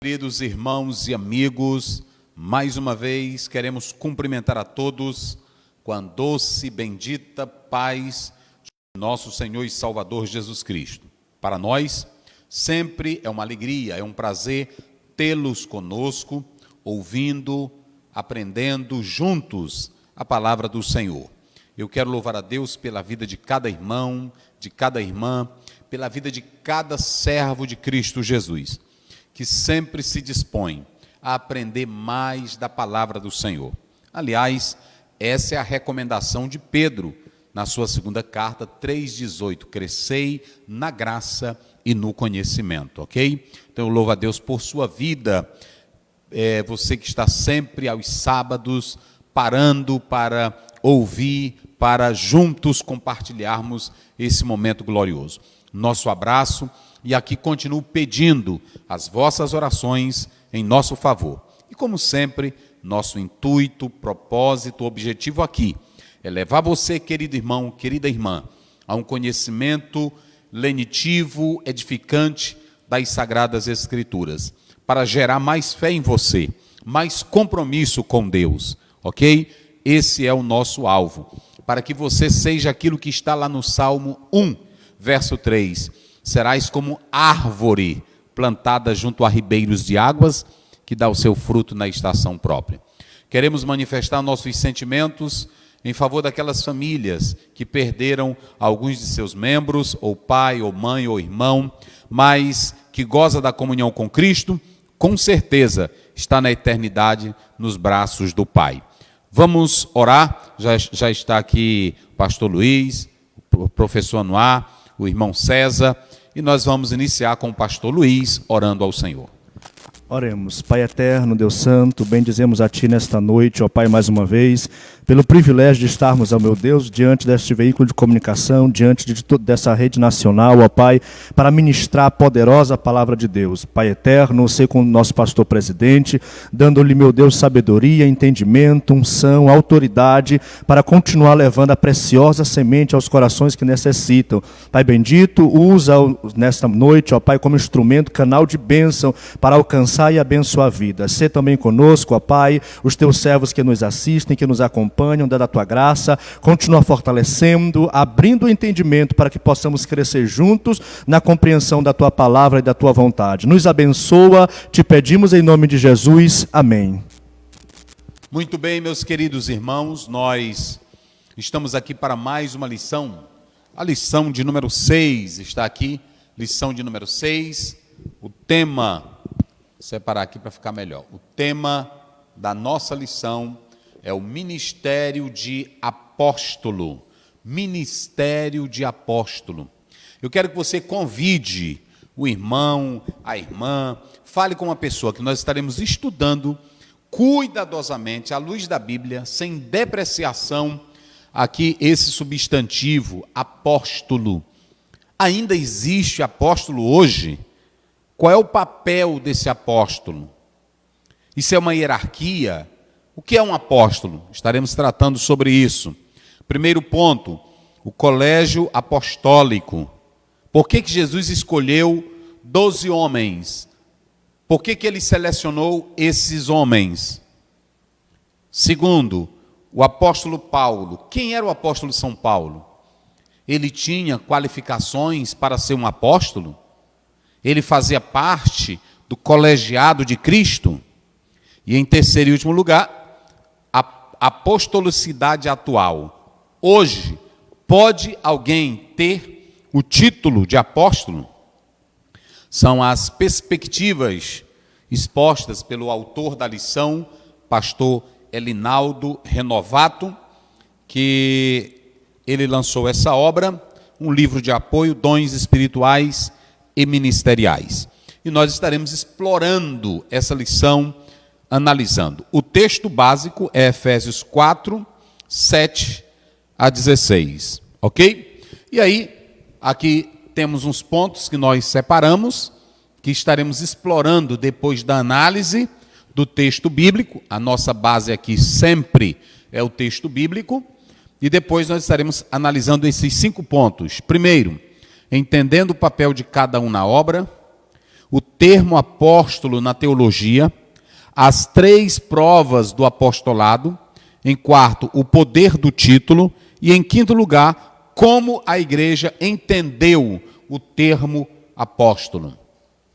Queridos irmãos e amigos, mais uma vez queremos cumprimentar a todos com a doce e bendita paz de nosso Senhor e Salvador Jesus Cristo. Para nós, sempre é uma alegria, é um prazer tê-los conosco, ouvindo, aprendendo juntos a palavra do Senhor. Eu quero louvar a Deus pela vida de cada irmão, de cada irmã, pela vida de cada servo de Cristo Jesus, que sempre se dispõe a aprender mais da palavra do Senhor. Aliás, essa é a recomendação de Pedro, na sua segunda carta, 3,18, crescei na graça e no conhecimento, ok? Então eu louvo a Deus por sua vida, você que está sempre aos sábados, parando para ouvir, para juntos compartilharmos esse momento glorioso. Nosso abraço, e aqui continuo pedindo as vossas orações em nosso favor. E como sempre, nosso intuito, propósito, objetivo aqui é levar você, querido irmão, querida irmã, a um conhecimento lenitivo, edificante das Sagradas Escrituras, para gerar mais fé em você, mais compromisso com Deus, ok? Esse é o nosso alvo, para que você seja aquilo que está lá no Salmo 1, verso 3, serás como árvore plantada junto a ribeiros de águas, que dá o seu fruto na estação própria. Queremos manifestar nossos sentimentos em favor daquelas famílias que perderam alguns de seus membros, ou pai, ou mãe, ou irmão, mas que goza da comunhão com Cristo, com certeza está na eternidade nos braços do Pai. Vamos orar, já está aqui o pastor Luiz, o professor Anuar, o irmão César, e nós vamos iniciar com o pastor Luiz, orando ao Senhor. Oremos. Pai eterno, Deus santo, bendizemos a Ti nesta noite, ó Pai, mais uma vez, pelo privilégio de estarmos, ó meu Deus, diante deste veículo de comunicação, diante de dessa rede nacional, ó Pai, para ministrar a poderosa palavra de Deus. Pai eterno, sei com o nosso pastor presidente, dando-lhe, meu Deus, sabedoria, entendimento, unção, autoridade, para continuar levando a preciosa semente aos corações que necessitam. Pai bendito, usa nesta noite, ó Pai, como instrumento, canal de bênção, para alcançar e abençoar a vida. Sê também conosco, ó Pai, os Teus servos que nos assistem, que nos acompanham, dando a Tua graça, continua fortalecendo, abrindo o entendimento para que possamos crescer juntos na compreensão da Tua palavra e da Tua vontade. Nos abençoa, te pedimos em nome de Jesus. Amém. Muito bem, meus queridos irmãos, nós estamos aqui para mais uma lição. A lição de número 6 está aqui, lição de número 6, o tema... separar aqui para ficar melhor. O tema da nossa lição é o ministério de apóstolo. Ministério de apóstolo. Eu quero que você convide o irmão, a irmã, fale com uma pessoa que nós estaremos estudando cuidadosamente, à luz da Bíblia, sem depreciação, aqui esse substantivo, apóstolo. Ainda existe apóstolo hoje? Qual é o papel desse apóstolo? Isso é uma hierarquia? O que é um apóstolo? Estaremos tratando sobre isso. Primeiro ponto, o colégio apostólico. Por que Jesus escolheu 12 homens? Por que ele selecionou esses homens? Segundo, o apóstolo Paulo. Quem era o apóstolo São Paulo? Ele tinha qualificações para ser um apóstolo? Ele fazia parte do colegiado de Cristo. E em terceiro e último lugar, a apostolicidade atual. Hoje, pode alguém ter o título de apóstolo? São as perspectivas expostas pelo autor da lição, pastor Elinaldo Renovato, que ele lançou essa obra, um livro de apoio, Dons Espirituais e Ministeriais. E nós estaremos explorando essa lição, analisando. O texto básico é Efésios 4, 7 a 16, ok? E aí, aqui temos uns pontos que nós separamos, que estaremos explorando depois da análise do texto bíblico. A nossa base aqui sempre é o texto bíblico. E depois nós estaremos analisando esses 5 pontos. Primeiro, entendendo o papel de cada um na obra. o termo apóstolo na teologia, as 3 provas do apostolado, em quarto, o poder do título, e em quinto lugar, como a igreja entendeu o termo apóstolo.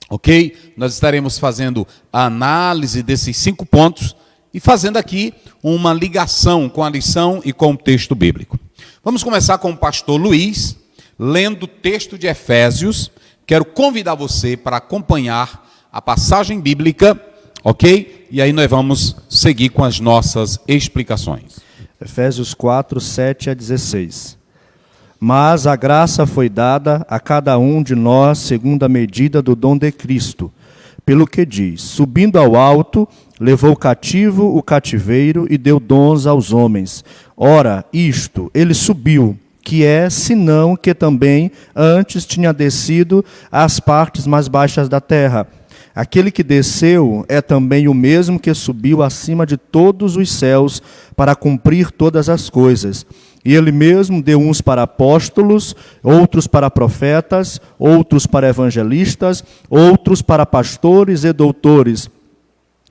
Ok? Nós estaremos fazendo a análise desses 5 pontos e fazendo aqui uma ligação com a lição e com o texto bíblico. Vamos começar com o pastor Luiz, lendo o texto de Efésios. Quero convidar você para acompanhar a passagem bíblica, ok? E aí nós vamos seguir com as nossas explicações. Efésios 4, 7 a 16. Mas a graça foi dada a cada um de nós segundo a medida do dom de Cristo. Pelo que diz, subindo ao alto, levou cativo o cativeiro e deu dons aos homens. Ora, isto, ele subiu, que é, senão que também antes tinha descido às partes mais baixas da terra. Aquele que desceu é também o mesmo que subiu acima de todos os céus para cumprir todas as coisas. E ele mesmo deu uns para apóstolos, outros para profetas, outros para evangelistas, outros para pastores e doutores,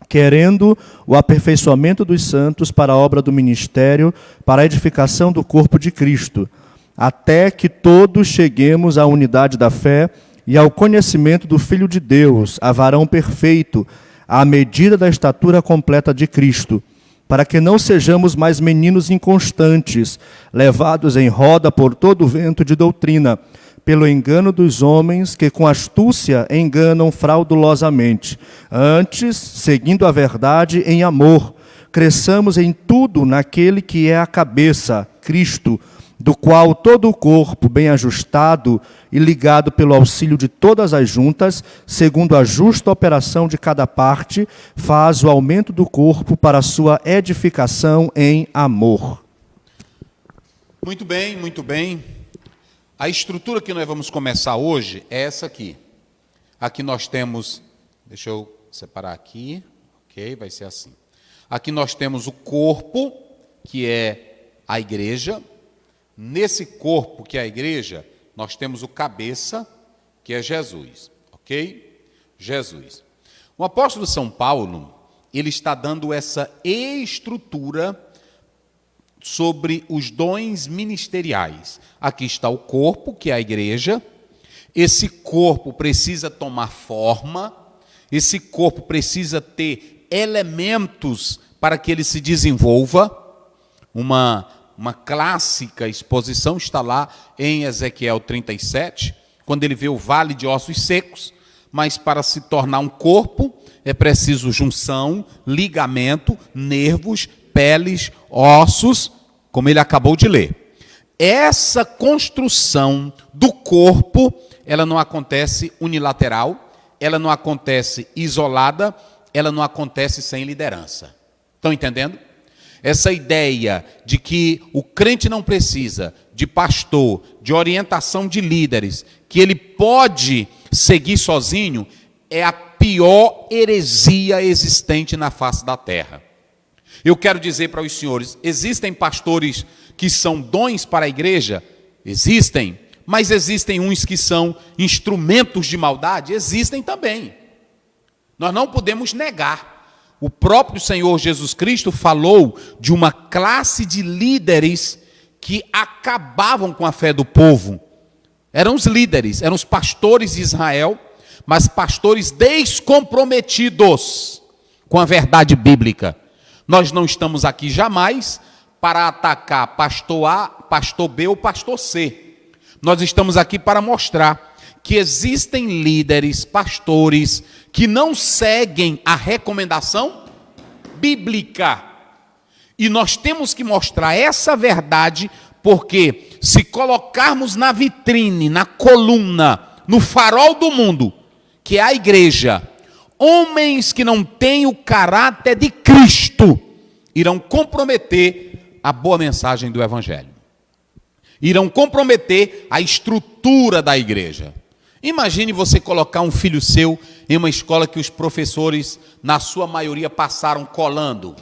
querendo o aperfeiçoamento dos santos para a obra do ministério, para a edificação do corpo de Cristo, até que todos cheguemos à unidade da fé e ao conhecimento do Filho de Deus, a varão perfeito, à medida da estatura completa de Cristo, para que não sejamos mais meninos inconstantes, levados em roda por todo o vento de doutrina, pelo engano dos homens que com astúcia enganam fraudulosamente. Antes, seguindo a verdade em amor, cresçamos em tudo naquele que é a cabeça, Cristo, do qual todo o corpo, bem ajustado e ligado pelo auxílio de todas as juntas, segundo a justa operação de cada parte, faz o aumento do corpo para a sua edificação em amor. Muito bem, muito bem. A estrutura que nós vamos começar hoje é essa aqui. Aqui nós temos, deixa eu separar aqui, ok, vai ser assim. Aqui nós temos o corpo, que é a igreja. Nesse corpo que é a igreja, nós temos o cabeça, que é Jesus, ok? Jesus. O apóstolo São Paulo, ele está dando essa estrutura sobre os dons ministeriais. Aqui está o corpo, que é a igreja. Esse corpo precisa tomar forma, esse corpo precisa ter elementos para que ele se desenvolva. Uma clássica exposição está lá em Ezequiel 37, quando ele vê o vale de ossos secos, mas para se tornar um corpo é preciso junção, ligamento, nervos, peles, ossos, como ele acabou de ler. Essa construção do corpo, ela não acontece unilateral, ela não acontece isolada, ela não acontece sem liderança. Estão entendendo? Essa ideia de que o crente não precisa de pastor, de orientação de líderes, que ele pode seguir sozinho, é a pior heresia existente na face da terra. Eu quero dizer para os senhores, existem pastores que são dons para a igreja? Existem, mas existem uns que são instrumentos de maldade? Existem também. Nós não podemos negar. O próprio Senhor Jesus Cristo falou de uma classe de líderes que acabavam com a fé do povo. Eram os líderes, eram os pastores de Israel, mas pastores descomprometidos com a verdade bíblica. Nós não estamos aqui jamais para atacar pastor A, pastor B ou pastor C. Nós estamos aqui para mostrar que existem líderes, pastores, que não seguem a recomendação bíblica. E nós temos que mostrar essa verdade, porque se colocarmos na vitrine, na coluna, no farol do mundo, que é a igreja, homens que não têm o caráter de Cristo, irão comprometer a boa mensagem do Evangelho. Irão comprometer a estrutura da igreja. Imagine você colocar um filho seu em uma escola que os professores, na sua maioria, passaram colando.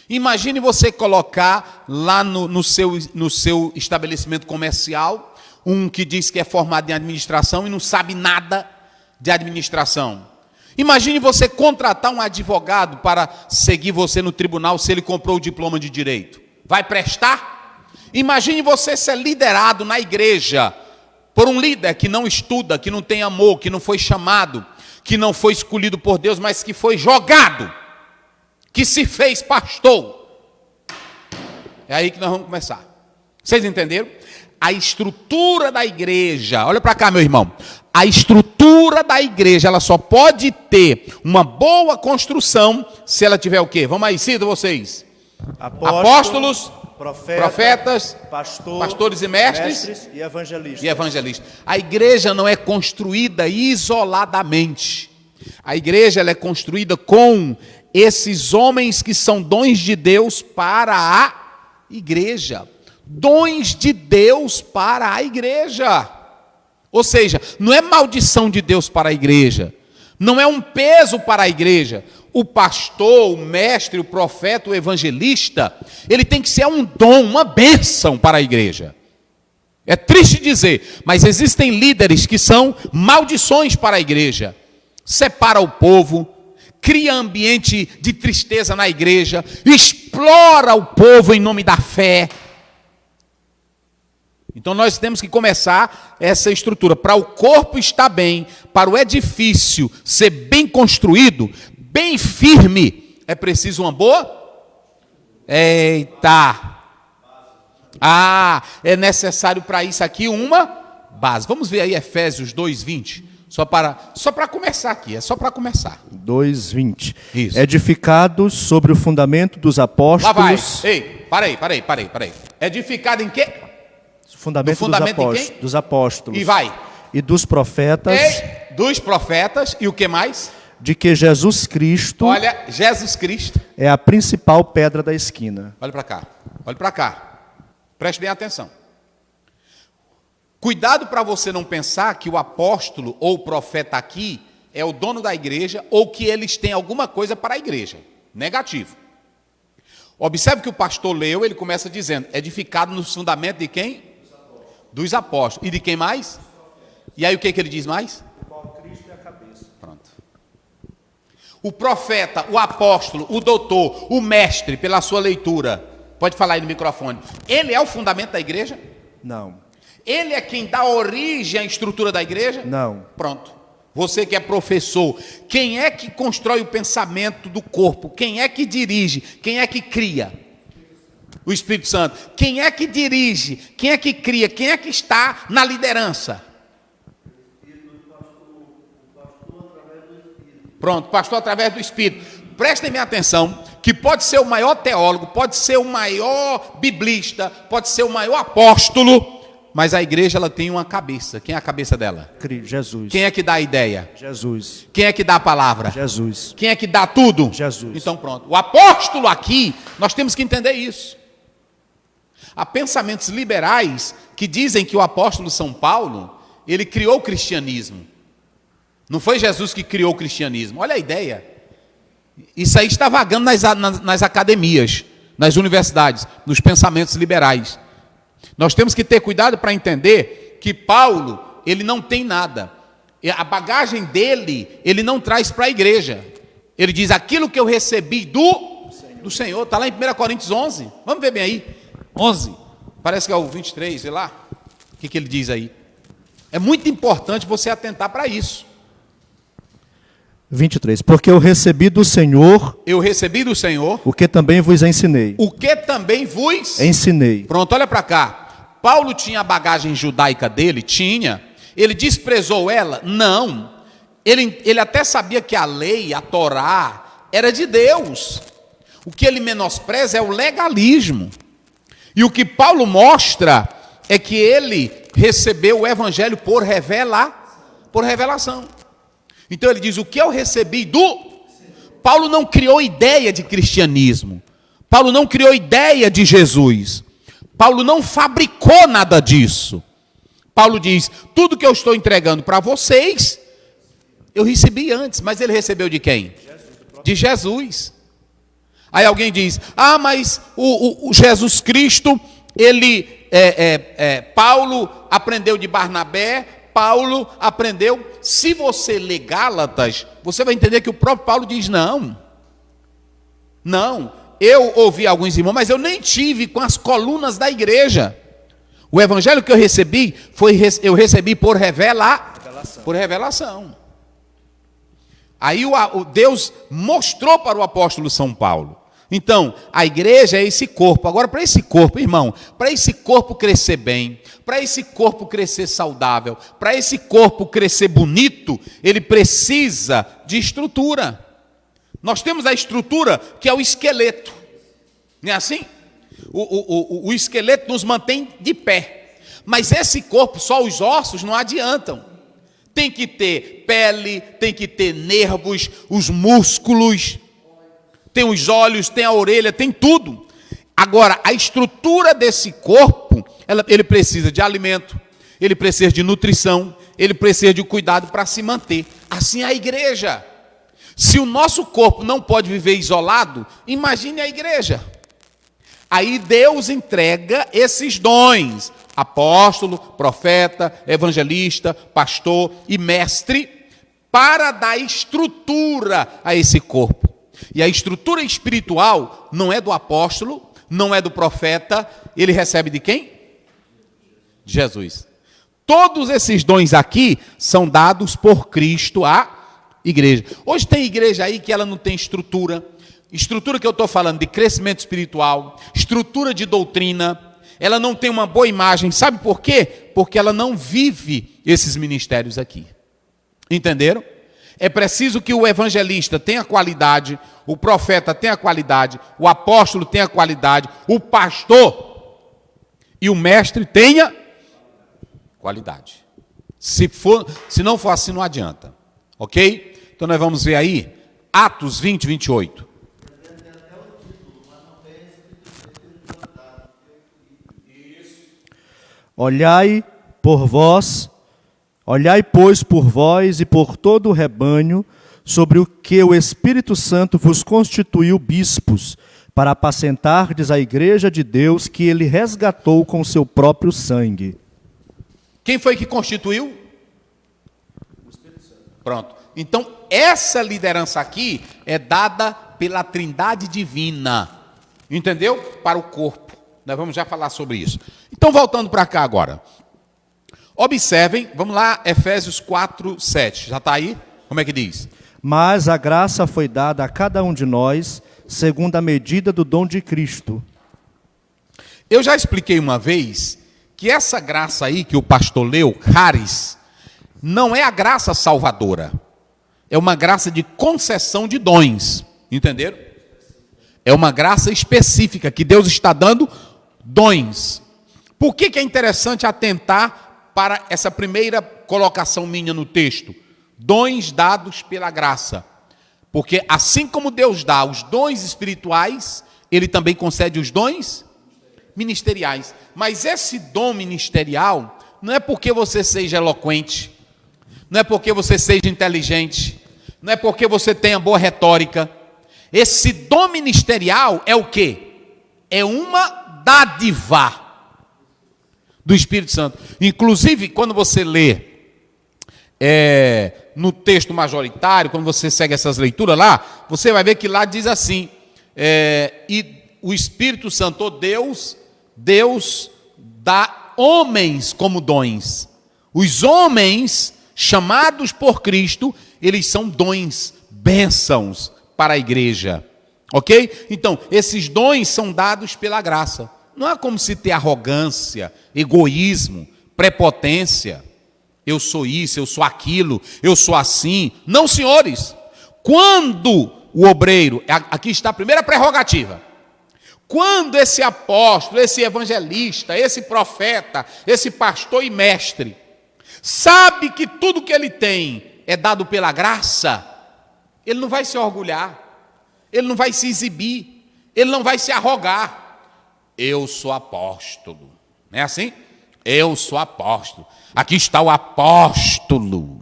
Imagine você colocar lá no seu estabelecimento comercial, um que diz que é formado em administração e não sabe nada, de administração. Imagine você contratar um advogado para seguir você no tribunal se ele comprou o diploma de direito. Vai prestar? Imagine você ser liderado na igreja por um líder que não estuda, que não tem amor, que não foi chamado, que não foi escolhido por Deus, mas que foi jogado, que se fez pastor. É aí que nós vamos começar. Vocês entenderam? A estrutura da igreja, olha para cá, meu irmão. A estrutura da igreja, ela só pode ter uma boa construção se ela tiver o quê? Vamos aí, cita vocês. Apóstolos, profetas, pastores e mestres e evangelistas. A igreja não é construída isoladamente. A igreja ela é construída com esses homens que são dons de Deus para a igreja. Dons de Deus para a igreja. Ou seja, não é maldição de Deus para a igreja. Não é um peso para a igreja. O pastor, o mestre, o profeta, o evangelista, ele tem que ser um dom, uma bênção para a igreja. É triste dizer, mas existem líderes que são maldições para a igreja. Separa o povo, cria ambiente de tristeza na igreja, explora o povo em nome da fé. Então nós temos que começar essa estrutura. Para o corpo estar bem, para o edifício ser bem construído, bem firme, é preciso uma boa? Eita! É necessário para isso aqui uma base. Vamos ver aí Efésios 2:20. Só para começar aqui, é só para começar. 2:20. Isso. Edificados sobre o fundamento dos apóstolos. Lá vai. Ei, parei. Edificado em quê? Fundamento dos apóstolos. E vai. E dos profetas. Dos profetas. E o que mais? De que Jesus Cristo. Olha, Jesus Cristo é a principal pedra da esquina. Olha para cá. Preste bem atenção. Cuidado para você não pensar que o apóstolo ou o profeta aqui é o dono da igreja ou que eles têm alguma coisa para a igreja. Negativo. Observe que o pastor leu, ele começa dizendo, edificado no fundamento de quem? Dos apóstolos. E de quem mais? E aí o que ele diz mais? O qual Cristo é a cabeça. Pronto. O profeta, o apóstolo, o doutor, o mestre, pela sua leitura, pode falar aí no microfone, ele é o fundamento da igreja? Não. Ele é quem dá origem à estrutura da igreja? Não. Pronto. Você que é professor, quem é que constrói o pensamento do corpo? Quem é que dirige? Quem é que cria? O Espírito Santo. Quem é que dirige? Quem é que cria? Quem é que está na liderança? Pronto, pastor através do Espírito. Prestem minha atenção, que pode ser o maior teólogo, pode ser o maior biblista, pode ser o maior apóstolo, mas a igreja ela tem uma cabeça. Quem é a cabeça dela? Jesus. Quem é que dá a ideia? Jesus. Quem é que dá a palavra? Jesus. Quem é que dá tudo? Jesus. Então pronto. O apóstolo aqui, nós temos que entender isso. Há pensamentos liberais que dizem que o apóstolo São Paulo, ele criou o cristianismo. Não foi Jesus que criou o cristianismo. Olha a ideia. Isso aí está vagando nas academias, nas universidades, nos pensamentos liberais. Nós temos que ter cuidado para entender que Paulo, ele não tem nada. A bagagem dele, ele não traz para a igreja. Ele diz, aquilo que eu recebi do Senhor. Está lá em 1 Coríntios 11. Vamos ver bem aí. 11. Parece que é o 23, sei lá. O que ele diz aí? É muito importante você atentar para isso. 23. Porque eu recebi do Senhor. Eu recebi do Senhor. O que também vos ensinei. O que também vos ensinei. Pronto, olha para cá. Paulo tinha a bagagem judaica dele? Tinha. Ele desprezou ela? Não. Ele até sabia que a lei, a Torá, era de Deus. O que ele menospreza é o legalismo. E o que Paulo mostra é que ele recebeu o evangelho por revelação. Então ele diz, o que eu recebi Paulo não criou ideia de cristianismo. Paulo não criou ideia de Jesus. Paulo não fabricou nada disso. Paulo diz, tudo que eu estou entregando para vocês, eu recebi antes. Mas ele recebeu de quem? De Jesus. Aí alguém diz, mas o Jesus Cristo, Paulo aprendeu de Barnabé, Paulo aprendeu. Se você ler Gálatas, você vai entender que o próprio Paulo diz: não, eu ouvi alguns irmãos, mas eu nem tive com as colunas da igreja. O evangelho que eu recebi, eu recebi por revelação. Aí o Deus mostrou para o apóstolo São Paulo. Então, a igreja é esse corpo. Agora, para esse corpo, irmão, para esse corpo crescer bem, para esse corpo crescer saudável, para esse corpo crescer bonito, ele precisa de estrutura. Nós temos a estrutura que é o esqueleto. Não é assim? O esqueleto nos mantém de pé. Mas esse corpo, só os ossos, não adiantam. Tem que ter pele, tem que ter nervos, os músculos, tem os olhos, tem a orelha, tem tudo. Agora, a estrutura desse corpo, ele precisa de alimento, ele precisa de nutrição, ele precisa de cuidado para se manter. Assim é a igreja. Se o nosso corpo não pode viver isolado, imagine a igreja. Aí Deus entrega esses dons: apóstolo, profeta, evangelista, pastor e mestre, para dar estrutura a esse corpo. E a estrutura espiritual não é do apóstolo, não é do profeta, ele recebe de quem? De Jesus. Todos esses dons aqui são dados por Cristo à igreja. Hoje tem igreja aí que ela não tem estrutura. Estrutura que eu estou falando de crescimento espiritual, estrutura de doutrina. Ela não tem uma boa imagem. Sabe por quê? Porque ela não vive esses ministérios aqui. Entenderam? É preciso que o evangelista tenha qualidade, o profeta tenha qualidade, o apóstolo tenha qualidade, o pastor e o mestre tenha qualidade. Se não for assim, não adianta. Ok? Então nós vamos ver aí Atos 20, 28. Olhai, pois, por vós e por todo o rebanho, sobre o que o Espírito Santo vos constituiu bispos, para apacentardes a igreja de Deus que ele resgatou com seu próprio sangue. Quem foi que constituiu? O Espírito Santo. Pronto. Então, essa liderança aqui é dada pela Trindade Divina. Entendeu? Para o corpo. Nós vamos já falar sobre isso. Então, voltando para cá agora. Observem, vamos lá, Efésios 4, 7. Já está aí? Como é que diz? Mas a graça foi dada a cada um de nós, segundo a medida do dom de Cristo. Eu já expliquei uma vez que essa graça aí que o pastor leu, charis, não é a graça salvadora. É uma graça de concessão de dons. Entenderam? É uma graça específica que Deus está dando dons. Por que é interessante atentar para essa primeira colocação minha no texto? Dons dados pela graça. Porque assim como Deus dá os dons espirituais, ele também concede os dons ministeriais. Mas esse dom ministerial não é porque você seja eloquente, não é porque você seja inteligente, não é porque você tenha boa retórica. Esse dom ministerial é o quê? É uma dádiva do Espírito Santo. Inclusive, quando você lê no texto majoritário, quando você segue essas leituras lá, você vai ver que lá diz assim, e o Espírito Santo, Deus dá homens como dons. Os homens chamados por Cristo, eles são dons, bênçãos para a igreja. Ok? Então, esses dons são dados pela graça. Não é como se ter arrogância, egoísmo, prepotência. Eu sou isso, eu sou aquilo, eu sou assim. Não, senhores. Quando o obreiro, aqui está a primeira prerrogativa. Quando esse apóstolo, esse evangelista, esse profeta, esse pastor e mestre, sabe que tudo que ele tem é dado pela graça, ele não vai se orgulhar, ele não vai se exibir, ele não vai se arrogar. Eu sou apóstolo. Não é assim? Eu sou apóstolo. Aqui está o apóstolo.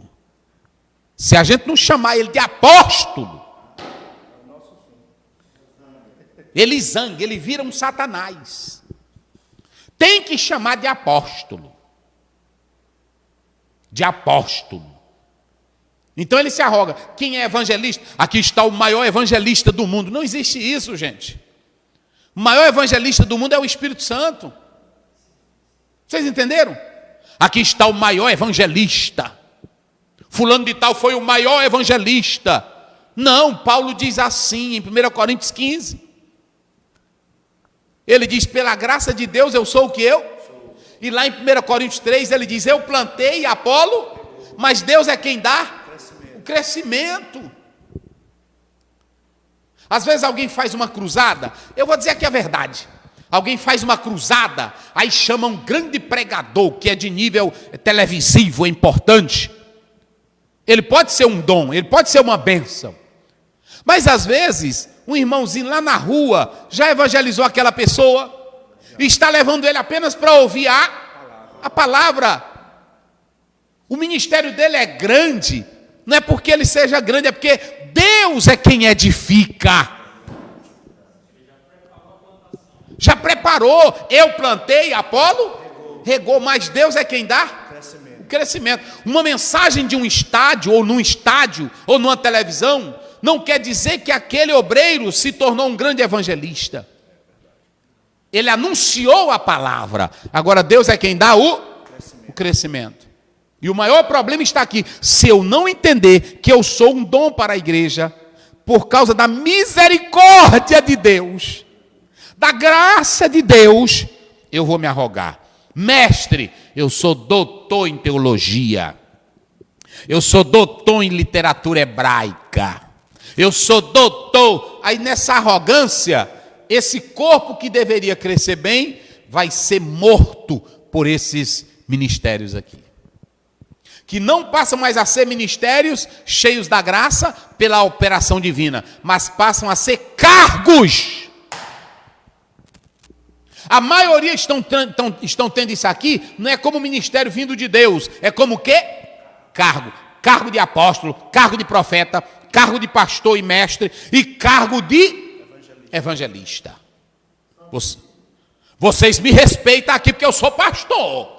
Se a gente não chamar ele de apóstolo, ele zanga, ele vira um Satanás. Tem que chamar de apóstolo. de apóstolo. Então ele se arroga. Quem é evangelista? Aqui está o maior evangelista do mundo. Não existe isso, gente. O maior evangelista do mundo é o Espírito Santo. Vocês entenderam? Aqui está o maior evangelista. Fulano de tal foi o maior evangelista. Não, Paulo diz assim em 1 Coríntios 15. Ele diz, pela graça de Deus eu sou o que eu? E lá em 1 Coríntios 3 ele diz, eu plantei Apolo, mas Deus é quem dá o crescimento. Às vezes alguém faz uma cruzada, eu vou dizer aqui a verdade. Alguém faz uma cruzada, aí chama um grande pregador, que é de nível televisivo, é importante. Ele pode ser um dom, ele pode ser uma bênção. Mas às vezes, um irmãozinho lá na rua já evangelizou aquela pessoa e está levando ele apenas para ouvir a palavra. O ministério dele é grande, não é porque ele seja grande, é porque Deus é quem edifica. Já preparou, eu plantei, Apolo regou, mas Deus é quem dá o crescimento. Uma mensagem de um estádio, ou num estádio, ou numa televisão, não quer dizer que aquele obreiro se tornou um grande evangelista. Ele anunciou a palavra. Agora Deus é quem dá o crescimento. E o maior problema está aqui. Se eu não entender que eu sou um dom para a igreja, por causa da misericórdia de Deus, da graça de Deus, eu vou me arrogar. Mestre, eu sou doutor em teologia. Eu sou doutor em literatura hebraica. Eu sou doutor. Aí nessa arrogância, esse corpo que deveria crescer bem, vai ser morto por esses ministérios aqui. Que não passam mais a ser ministérios cheios da graça pela operação divina, mas passam a ser cargos. A maioria estão tendo isso aqui, não é como ministério vindo de Deus, é como o quê? Cargo. Cargo de apóstolo, cargo de profeta, cargo de pastor e mestre e cargo de evangelista. Vocês me respeitam aqui porque eu sou pastor.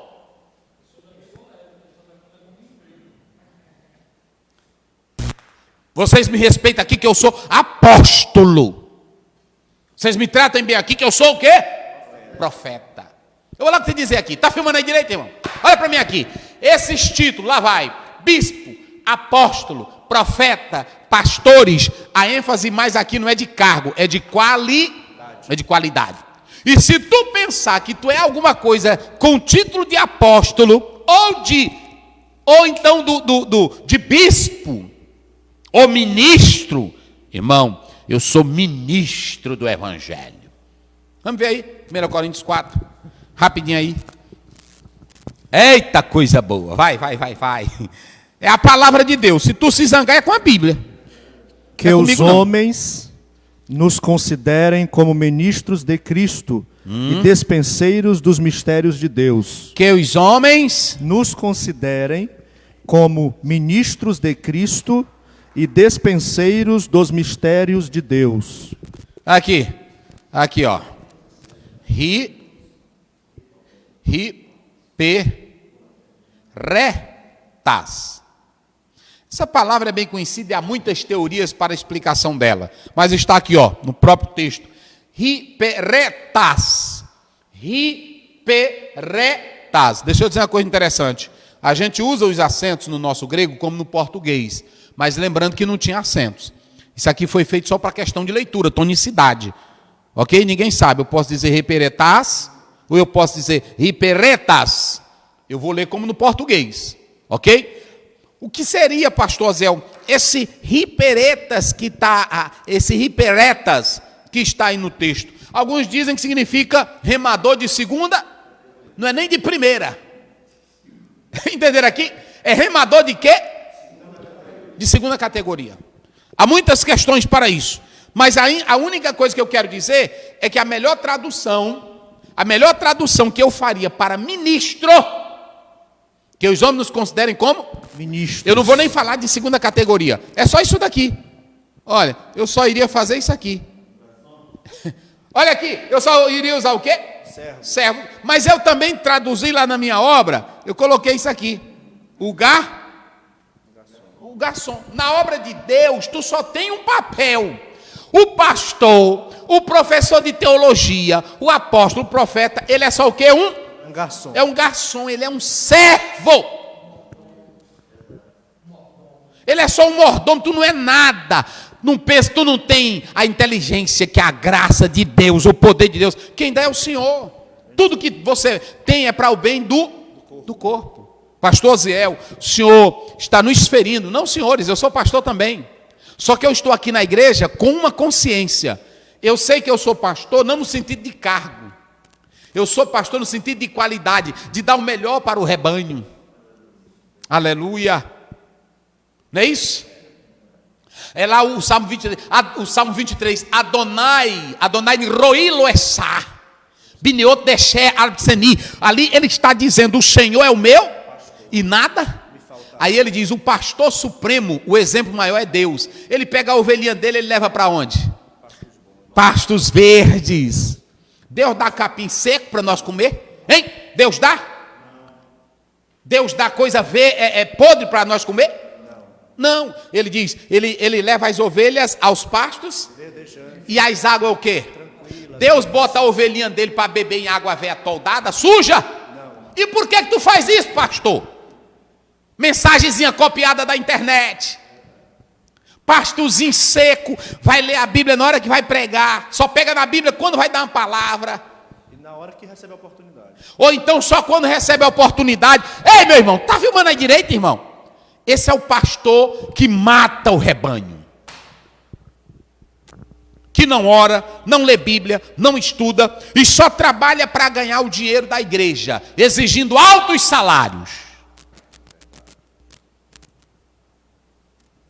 Vocês me respeitam aqui que eu sou apóstolo. Vocês me tratam bem aqui que eu sou o quê? Profeta. Eu vou lá te dizer aqui. Está filmando aí direito, irmão? Olha para mim aqui. Esses títulos, lá vai. Bispo, apóstolo, profeta, pastores. A ênfase mais aqui não é de cargo, é de qualidade. E se tu pensar que tu é alguma coisa com título de apóstolo, ou então de bispo, ou ministro, irmão, eu sou ministro do evangelho. Vamos ver aí, 1 Coríntios 4, rapidinho aí. Eita coisa boa, vai. É a palavra de Deus, se tu se zangar é com a Bíblia. Que os homens nos considerem como ministros de Cristo e despenseiros dos mistérios de Deus. Que os homens nos considerem como ministros de Cristo e despenseiros dos mistérios de Deus. Aqui ó. Hiperetas. Essa palavra é bem conhecida e há muitas teorias para a explicação dela. Mas está aqui, ó, no próprio texto. Hiperetas. Deixa eu dizer uma coisa interessante. A gente usa os acentos no nosso grego como no português. Mas lembrando que não tinha acentos. Isso aqui foi feito só para questão de leitura, tonicidade. Ok? Ninguém sabe. Eu posso dizer hiperetas ou eu posso dizer hiperetas. Eu vou ler como no português. Ok? O que seria, pastor Zé, esse hiperetas que está aí no texto? Alguns dizem que significa remador de segunda, não é nem de primeira. Entenderam aqui? É remador de quê? De segunda categoria. Há muitas questões para isso. Mas a única coisa que eu quero dizer é que a melhor tradução que eu faria para ministro, que os homens nos considerem como ministros. Eu não vou nem falar de segunda categoria. É só isso daqui. Olha, eu só iria fazer isso aqui. Olha aqui, eu só iria usar o quê? Servo. Mas eu também traduzi lá na minha obra, eu coloquei isso aqui. O garçom. Na obra de Deus, tu só tem um papel. O pastor, o professor de teologia, o apóstolo, o profeta, ele é só o quê? Um garçom. É um garçom, ele é um servo. Ele é só um mordomo, tu não é nada. Não pensa, tu não tem a inteligência que a graça de Deus, o poder de Deus. Quem dá é o Senhor. Tudo que você tem é para o bem do corpo. Pastor Ziel, o senhor está nos ferindo. Não, senhores, eu sou pastor também. Só que eu estou aqui na igreja com uma consciência. Eu sei que eu sou pastor não no sentido de cargo. Eu sou pastor no sentido de qualidade, de dar o melhor para o rebanho. Aleluia. Não é isso? É lá o Salmo 23. Adonai roi loessá. Bineot desher al-Seni. Ali ele está dizendo, o Senhor é o meu e nada. Aí ele diz, o pastor supremo, o exemplo maior é Deus. Ele pega a ovelhinha dele, ele leva para onde? Pastos verdes. Deus dá capim seco para nós comer? Hein? Deus dá? Deus dá coisa podre para nós comer? Não. Ele diz, ele leva as ovelhas aos pastos e as águas é o quê? Deus bota a ovelhinha dele para beber em água velha toldada, suja? Não. E por que tu faz isso, pastor? Mensagenzinha copiada da internet. Pastozinho seco, vai ler a Bíblia na hora que vai pregar, só pega na Bíblia quando vai dar uma palavra. E na hora que recebe a oportunidade. Ou então só quando recebe a oportunidade. Ei, meu irmão, tá filmando aí direito, irmão? Esse é o pastor que mata o rebanho. Que não ora, não lê Bíblia, não estuda e só trabalha para ganhar o dinheiro da igreja, exigindo altos salários.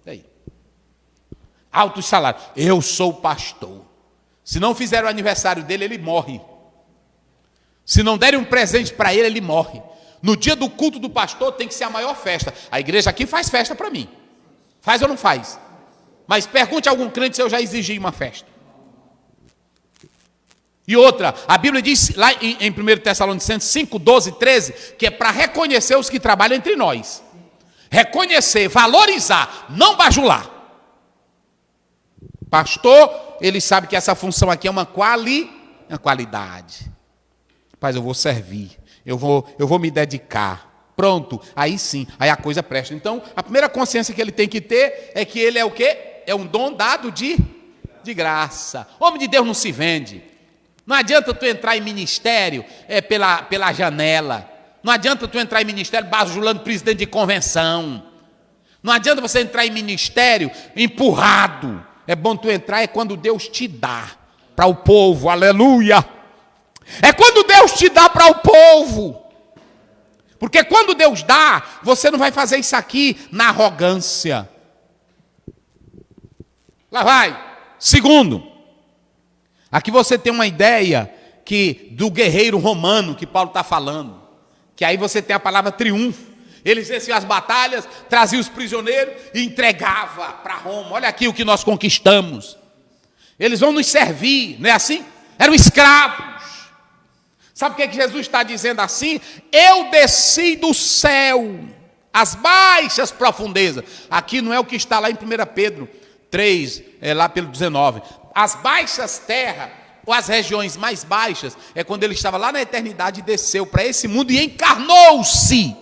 E aí? Altos salários. Eu sou pastor. Se não fizer o aniversário dele, ele morre. Se não derem um presente para ele, ele morre. No dia do culto do pastor tem que ser a maior festa. A igreja aqui faz festa para mim. Faz ou não faz? Mas pergunte a algum crente se eu já exigi uma festa. E outra, a Bíblia diz lá em 1 Tessalonicenses 5, 12, 13, que é para reconhecer os que trabalham entre nós. Reconhecer, valorizar, não bajular. Pastor, ele sabe que essa função aqui é uma qualidade. Rapaz, eu vou servir, eu vou me dedicar. Pronto, aí sim, aí a coisa presta. Então, a primeira consciência que ele tem que ter é que ele é o quê? É um dom dado de graça. Homem de Deus não se vende. Não adianta tu entrar em ministério pela janela. Não adianta tu entrar em ministério bajulando presidente de convenção. Não adianta você entrar em ministério empurrado. É bom tu entrar quando Deus te dá para o povo. Aleluia! É quando Deus te dá para o povo. Porque quando Deus dá, você não vai fazer isso aqui na arrogância. Lá vai. Segundo, aqui você tem uma ideia do guerreiro romano que Paulo está falando. Que aí você tem a palavra triunfo. Eles venciam as batalhas, traziam os prisioneiros e entregava para Roma. Olha aqui o que nós conquistamos. Eles vão nos servir, não é assim? Eram escravos. Sabe o que Jesus está dizendo assim? Eu desci do céu, as baixas profundezas. Aqui não é o que está lá em 1 Pedro 3, lá pelo 19. As baixas terras, ou as regiões mais baixas, é quando ele estava lá na eternidade e desceu para esse mundo e encarnou-se.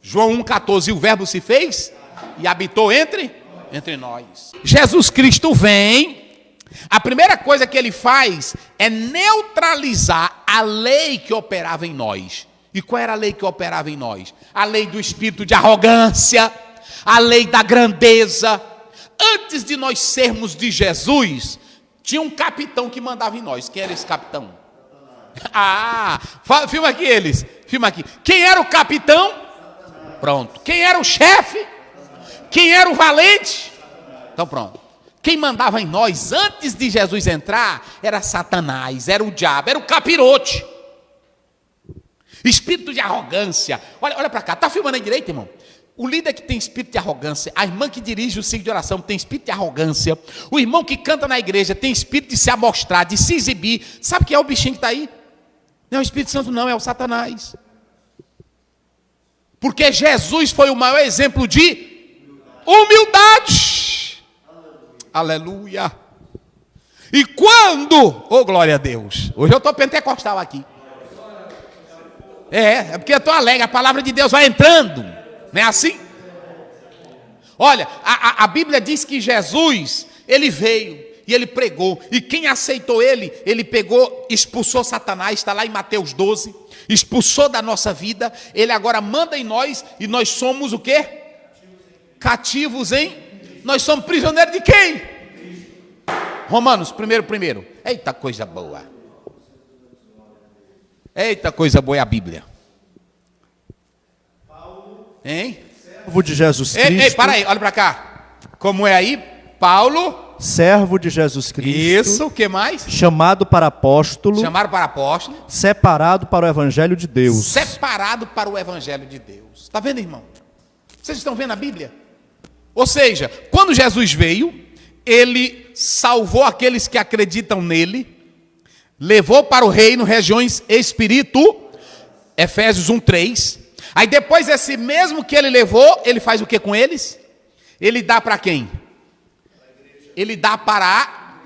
João 1,14, o verbo se fez e habitou entre nós. Jesus Cristo vem. A primeira coisa que ele faz é neutralizar a lei que operava em nós. E qual era a lei que operava em nós? A lei do espírito de arrogância, a lei da grandeza. Antes de nós sermos de Jesus, tinha um capitão que mandava em nós. Quem era esse capitão? Filma aqui eles. Filma aqui. Quem era o capitão? Pronto. Quem era o chefe? Quem era o valente? Então pronto. Quem mandava em nós antes de Jesus entrar era Satanás, era o diabo, era o capirote. Espírito de arrogância. Olha para cá, está filmando aí direito, irmão? O líder que tem espírito de arrogância, a irmã que dirige o ciclo de oração tem espírito de arrogância, o irmão que canta na igreja tem espírito de se amostrar, de se exibir. Sabe quem é o bichinho que está aí? Não é o Espírito Santo não, é o Satanás. Porque Jesus foi o maior exemplo de humildade. Aleluia. E quando, oh glória a Deus, hoje eu estou pentecostal aqui. É porque eu estou alegre, a palavra de Deus vai entrando, não é assim? Olha, a Bíblia diz que Jesus, ele veio e ele pregou, e quem aceitou ele pegou, expulsou Satanás, está lá em Mateus 12, expulsou da nossa vida, ele agora manda em nós, e nós somos o quê? Cativos em? Nós somos prisioneiros de quem? Romanos, primeiro. Eita coisa boa. Eita coisa boa é a Bíblia. Hein? Servo de Jesus Cristo. Ei, para aí, olha para cá. Como é aí? Paulo. Servo de Jesus Cristo. Isso, o que mais? Chamado para apóstolo. Chamaram para apóstolo. Separado para o Evangelho de Deus. Separado para o Evangelho de Deus. Está vendo, irmão? Vocês estão vendo a Bíblia? Ou seja, quando Jesus veio, ele salvou aqueles que acreditam nele, levou para o reino regiões Efésios 1:3. Aí depois esse mesmo que ele levou, ele faz o que com eles? Ele dá para quem? Ele dá para...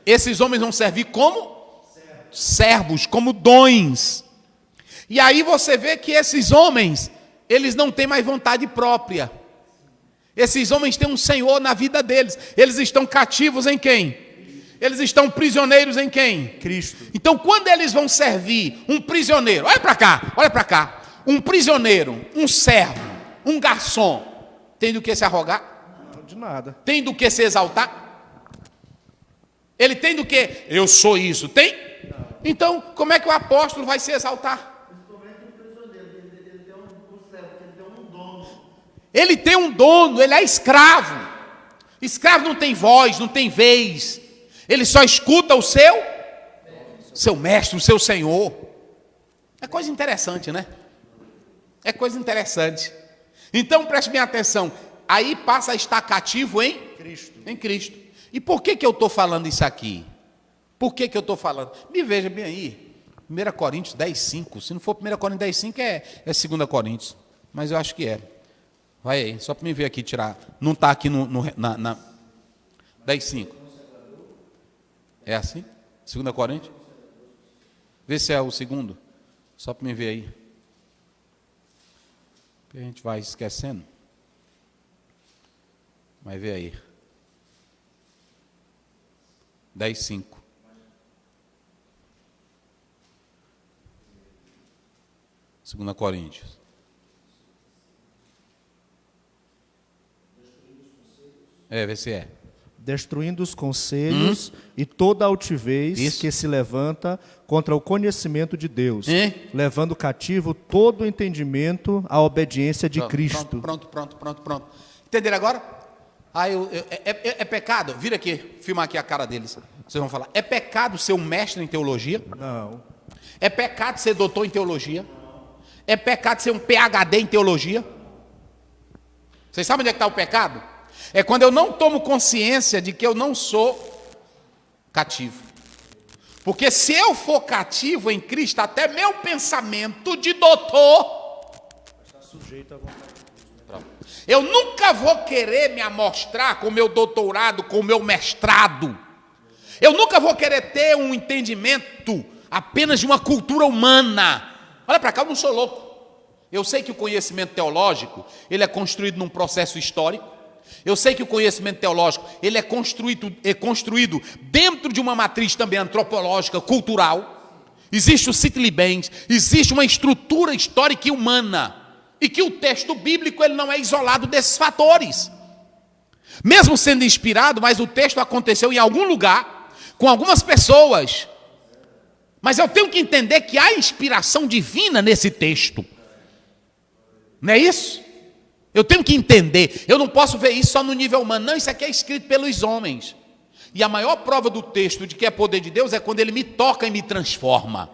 Esses homens vão servir como? Servos, como dons. E aí você vê que esses homens, eles não têm mais vontade própria. Esses homens têm um Senhor na vida deles. Eles estão cativos em quem? Eles estão prisioneiros em quem? Cristo. Então quando eles vão servir um prisioneiro, olha para cá. Um prisioneiro, um servo, um garçom, tem do que se arrogar? Não, de nada. Tem do que se exaltar? Ele tem do que? Eu sou isso, tem? Não. Então, como é que o apóstolo vai se exaltar? Ele tem um dono, ele é escravo. Escravo não tem voz, não tem vez. Ele só escuta o seu mestre, o seu senhor. É coisa interessante, né? É coisa interessante. Então preste bem atenção. Aí passa a estar cativo em Cristo. Em Cristo. E por que eu estou falando isso aqui? Por que eu estou falando? Me veja bem aí. 1 Coríntios 10:5. Se não for 1 Coríntios 10:5, é 2 Coríntios. Mas eu acho que é. Vai aí, só para me ver aqui, tirar. Não está aqui na 10:5. É assim? 2 Coríntios? Vê se é o segundo. Só para me ver aí. A gente vai esquecendo. Vai ver aí. 10:5. Segunda Coríntios. Vê se é. Destruindo os conselhos e toda altivez que se levanta contra o conhecimento de Deus, levando cativo todo o entendimento à obediência de Cristo. Pronto. Entenderam agora? É pecado? Vira aqui, filmar aqui a cara deles. Vocês vão falar, é pecado ser um mestre em teologia? Não. É pecado ser doutor em teologia? É pecado ser um PhD em teologia? Vocês sabem onde é que está o pecado? É quando eu não tomo consciência de que eu não sou cativo. Porque se eu for cativo em Cristo, até meu pensamento de doutor está sujeito à vontade de Deus. Eu nunca vou querer me amostrar com o meu doutorado, com o meu mestrado. Eu nunca vou querer ter um entendimento apenas de uma cultura humana. Olha para cá, eu não sou louco. Eu sei que o conhecimento teológico, ele é construído num processo histórico. Eu sei que o conhecimento teológico, ele é construído dentro de uma matriz também antropológica, cultural. Existe o City-Libens, existe uma estrutura histórica e humana. E que o texto bíblico, ele não é isolado desses fatores. Mesmo sendo inspirado, mas o texto aconteceu em algum lugar, com algumas pessoas. Mas eu tenho que entender que há inspiração divina nesse texto. Não é isso? Eu tenho que entender, eu não posso ver isso só no nível humano. Não, isso aqui é escrito pelos homens. E a maior prova do texto de que é poder de Deus é quando ele me toca e me transforma.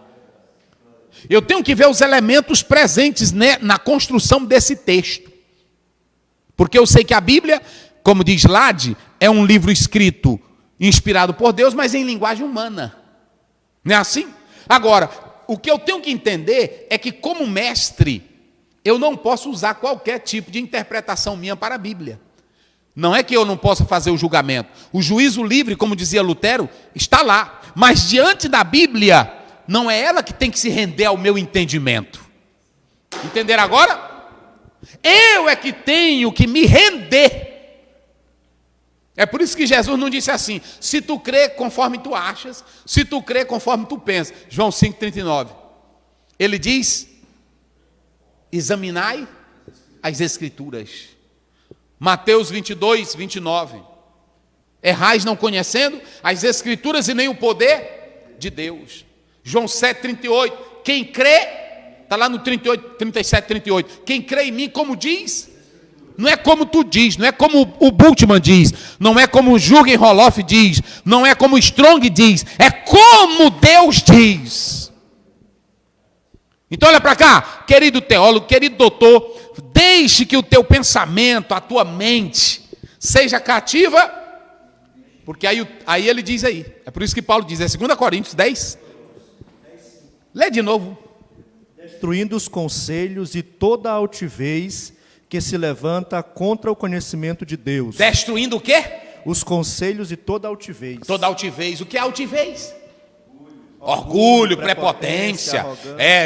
Eu tenho que ver os elementos presentes, né, na construção desse texto. Porque eu sei que a Bíblia, como diz Lade, é um livro escrito, inspirado por Deus, mas em linguagem humana. Não é assim? Agora, o que eu tenho que entender é que como mestre, eu não posso usar qualquer tipo de interpretação minha para a Bíblia. Não é que eu não possa fazer o julgamento. O juízo livre, como dizia Lutero, está lá. Mas diante da Bíblia, não é ela que tem que se render ao meu entendimento. Entenderam agora? Eu é que tenho que me render. É por isso que Jesus não disse assim: se tu crê conforme tu achas, se tu crê conforme tu pensas. João 5,39. Ele diz: examinai as Escrituras. Mateus 22, 29. Errais não conhecendo as Escrituras e nem o poder de Deus. João 7, 38. Quem crê, está lá no 38, 37, 38. Quem crê em mim, como diz, não é como tu diz, não é como o Bultmann diz, não é como o Jürgen Roloff diz, não é como o Strong diz, é como Deus diz. Então olha para cá, querido teólogo, querido doutor, deixe que o teu pensamento, a tua mente, seja cativa, porque aí ele diz aí, é por isso que Paulo diz, é 2 Coríntios 10, lê de novo. Destruindo os conselhos e toda a altivez que se levanta contra o conhecimento de Deus. Destruindo o quê? Os conselhos e toda a altivez. Toda altivez, o que é altivez? Orgulho, prepotência.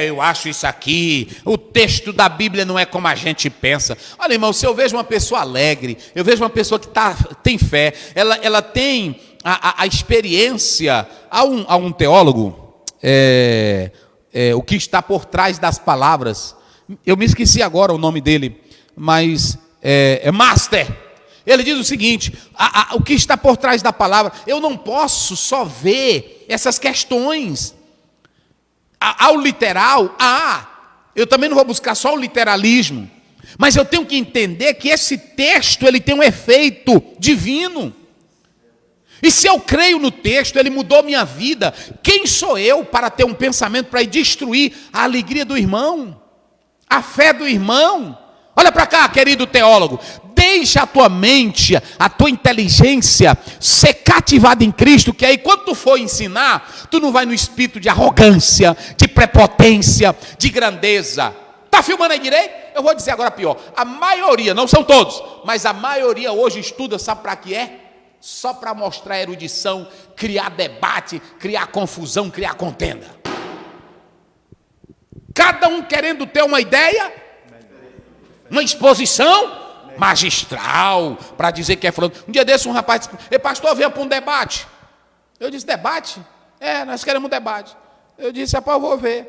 Eu acho isso aqui. O texto da Bíblia não é como a gente pensa. Olha, irmão, se eu vejo uma pessoa alegre, eu vejo uma pessoa que tem fé, ela tem a experiência. Há um teólogo, o que está por trás das palavras. Eu me esqueci agora o nome dele, mas é Master. Ele diz o seguinte: o que está por trás da palavra, eu não posso só ver essas questões. Ao literal, eu também não vou buscar só o literalismo, mas eu tenho que entender que esse texto ele tem um efeito divino. E se eu creio no texto, ele mudou minha vida, quem sou eu para ter um pensamento para ir destruir a alegria do irmão, a fé do irmão? Olha para cá, querido teólogo, deixa a tua mente, a tua inteligência ser cativada em Cristo, que aí quando tu for ensinar, tu não vai no espírito de arrogância, de prepotência, de grandeza. Está filmando aí direito? Eu vou dizer agora pior, a maioria, não são todos, mas a maioria hoje estuda, sabe para que é? Só para mostrar erudição, criar debate, criar confusão, criar contenda. Cada um querendo ter uma ideia, uma exposição magistral, para dizer que é fulano. Um dia desse um rapaz disse: "Ei, pastor, venha para um debate." Eu disse: "Debate? Nós queremos um debate." Eu disse: "Rapaz, eu vou ver."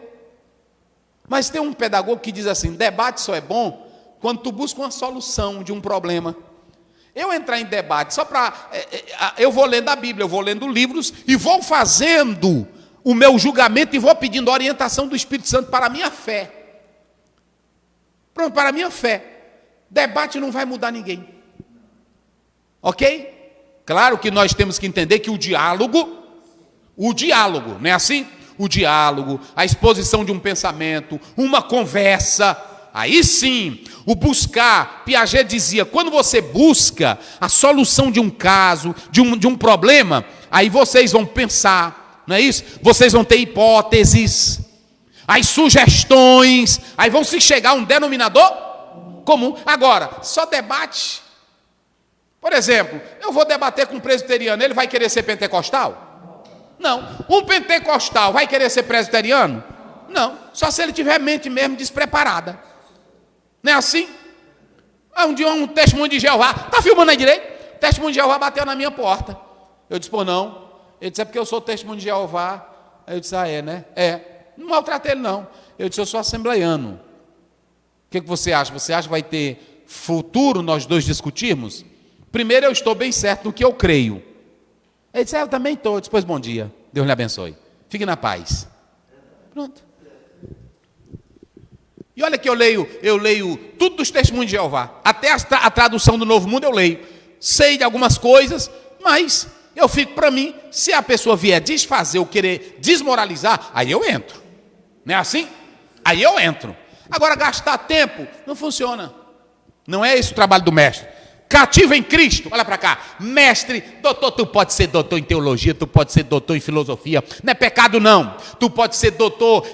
Mas tem um pedagogo que diz assim: debate só é bom quando tu busca uma solução de um problema. Eu entrar em debate só para... eu vou lendo a Bíblia, eu vou lendo livros e vou fazendo o meu julgamento e vou pedindo orientação do Espírito Santo para a minha fé. Pronto, para a minha fé. Debate não vai mudar ninguém. Ok? Claro que nós temos que entender que o diálogo, não é assim? O diálogo, a exposição de um pensamento, uma conversa, aí sim, o buscar. Piaget dizia, quando você busca a solução de um caso, de um problema, aí vocês vão pensar, não é isso? Vocês vão ter hipóteses, as sugestões, aí vão se chegar a um denominador comum. Agora, só debate. Por exemplo, eu vou debater com um presbiteriano, ele vai querer ser pentecostal? Não. Um pentecostal vai querer ser presbiteriano? Não. Só se ele tiver mente mesmo despreparada. Não é assim? Um dia um testemunho de Jeová, está filmando aí direito? O testemunho de Jeová bateu na minha porta. Eu disse: "Pô, não." Ele disse: "É porque eu sou testemunho de Jeová." Eu disse: "Ah, é, né?" Não maltratei ele, não. Eu disse: "Eu sou assembleiano. O que você acha? Você acha que vai ter futuro nós dois discutirmos? Primeiro, eu estou bem certo no que eu creio." Ele disse: "Eu também estou." Eu disse: "Pois bom dia. Deus lhe abençoe. Fique na paz." Pronto. E olha que eu leio tudo dos testemunhos de Jeová. Até a tradução do Novo Mundo eu leio. Sei de algumas coisas, mas eu fico para mim. Se a pessoa vier desfazer ou querer desmoralizar, aí eu entro. Não é assim? Aí eu entro. Agora, gastar tempo não funciona. Não é esse o trabalho do mestre. Cativo em Cristo, olha para cá. Mestre, doutor, tu pode ser doutor em teologia, tu pode ser doutor em filosofia. Não é pecado, não. Tu pode ser doutor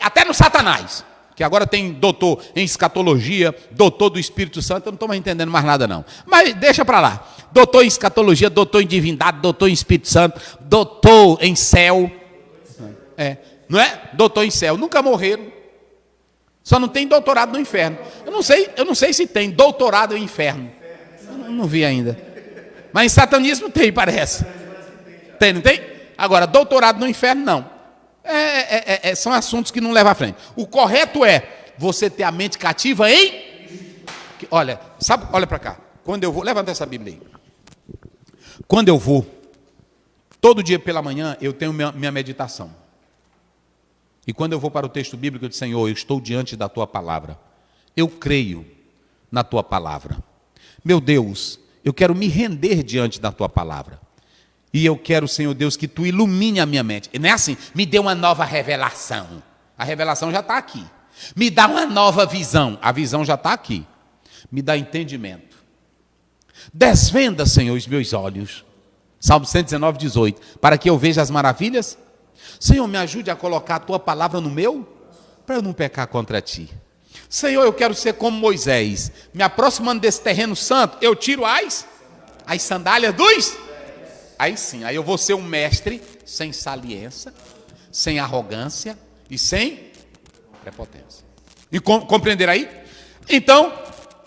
até no Satanás. Que agora tem doutor em escatologia, doutor do Espírito Santo, eu não estou mais entendendo mais nada não. Mas deixa para lá. Doutor em escatologia, doutor em divindade, doutor em Espírito Santo, doutor em céu. Não é? Doutor em céu. Nunca morreram. Só não tem doutorado no inferno. Eu não sei se tem doutorado no inferno. Eu não vi ainda. Mas em satanismo tem, parece. Tem, não tem? Agora, doutorado no inferno, não. São assuntos que não levam à frente. O correto é você ter a mente cativa em... Olha, sabe, olha para cá. Quando eu vou... Levanta essa Bíblia aí. Quando eu vou, todo dia pela manhã, eu tenho minha meditação. E quando eu vou para o texto bíblico, eu digo, Senhor, eu estou diante da Tua palavra. Eu creio na Tua palavra. Meu Deus, eu quero me render diante da Tua palavra. E eu quero, Senhor Deus, que Tu ilumine a minha mente. Não é assim, me dê uma nova revelação. A revelação já está aqui. Me dá uma nova visão. A visão já está aqui. Me dá entendimento. Desvenda, Senhor, os meus olhos. Salmo 119, 18. Para que eu veja as maravilhas. Senhor, me ajude a colocar a Tua palavra no meu, para eu não pecar contra Ti. Senhor, eu quero ser como Moisés. Me aproximando desse terreno santo, eu tiro as sandálias dos... Aí sim, aí eu vou ser um mestre sem saliência, sem arrogância e sem prepotência. E compreender aí? Então,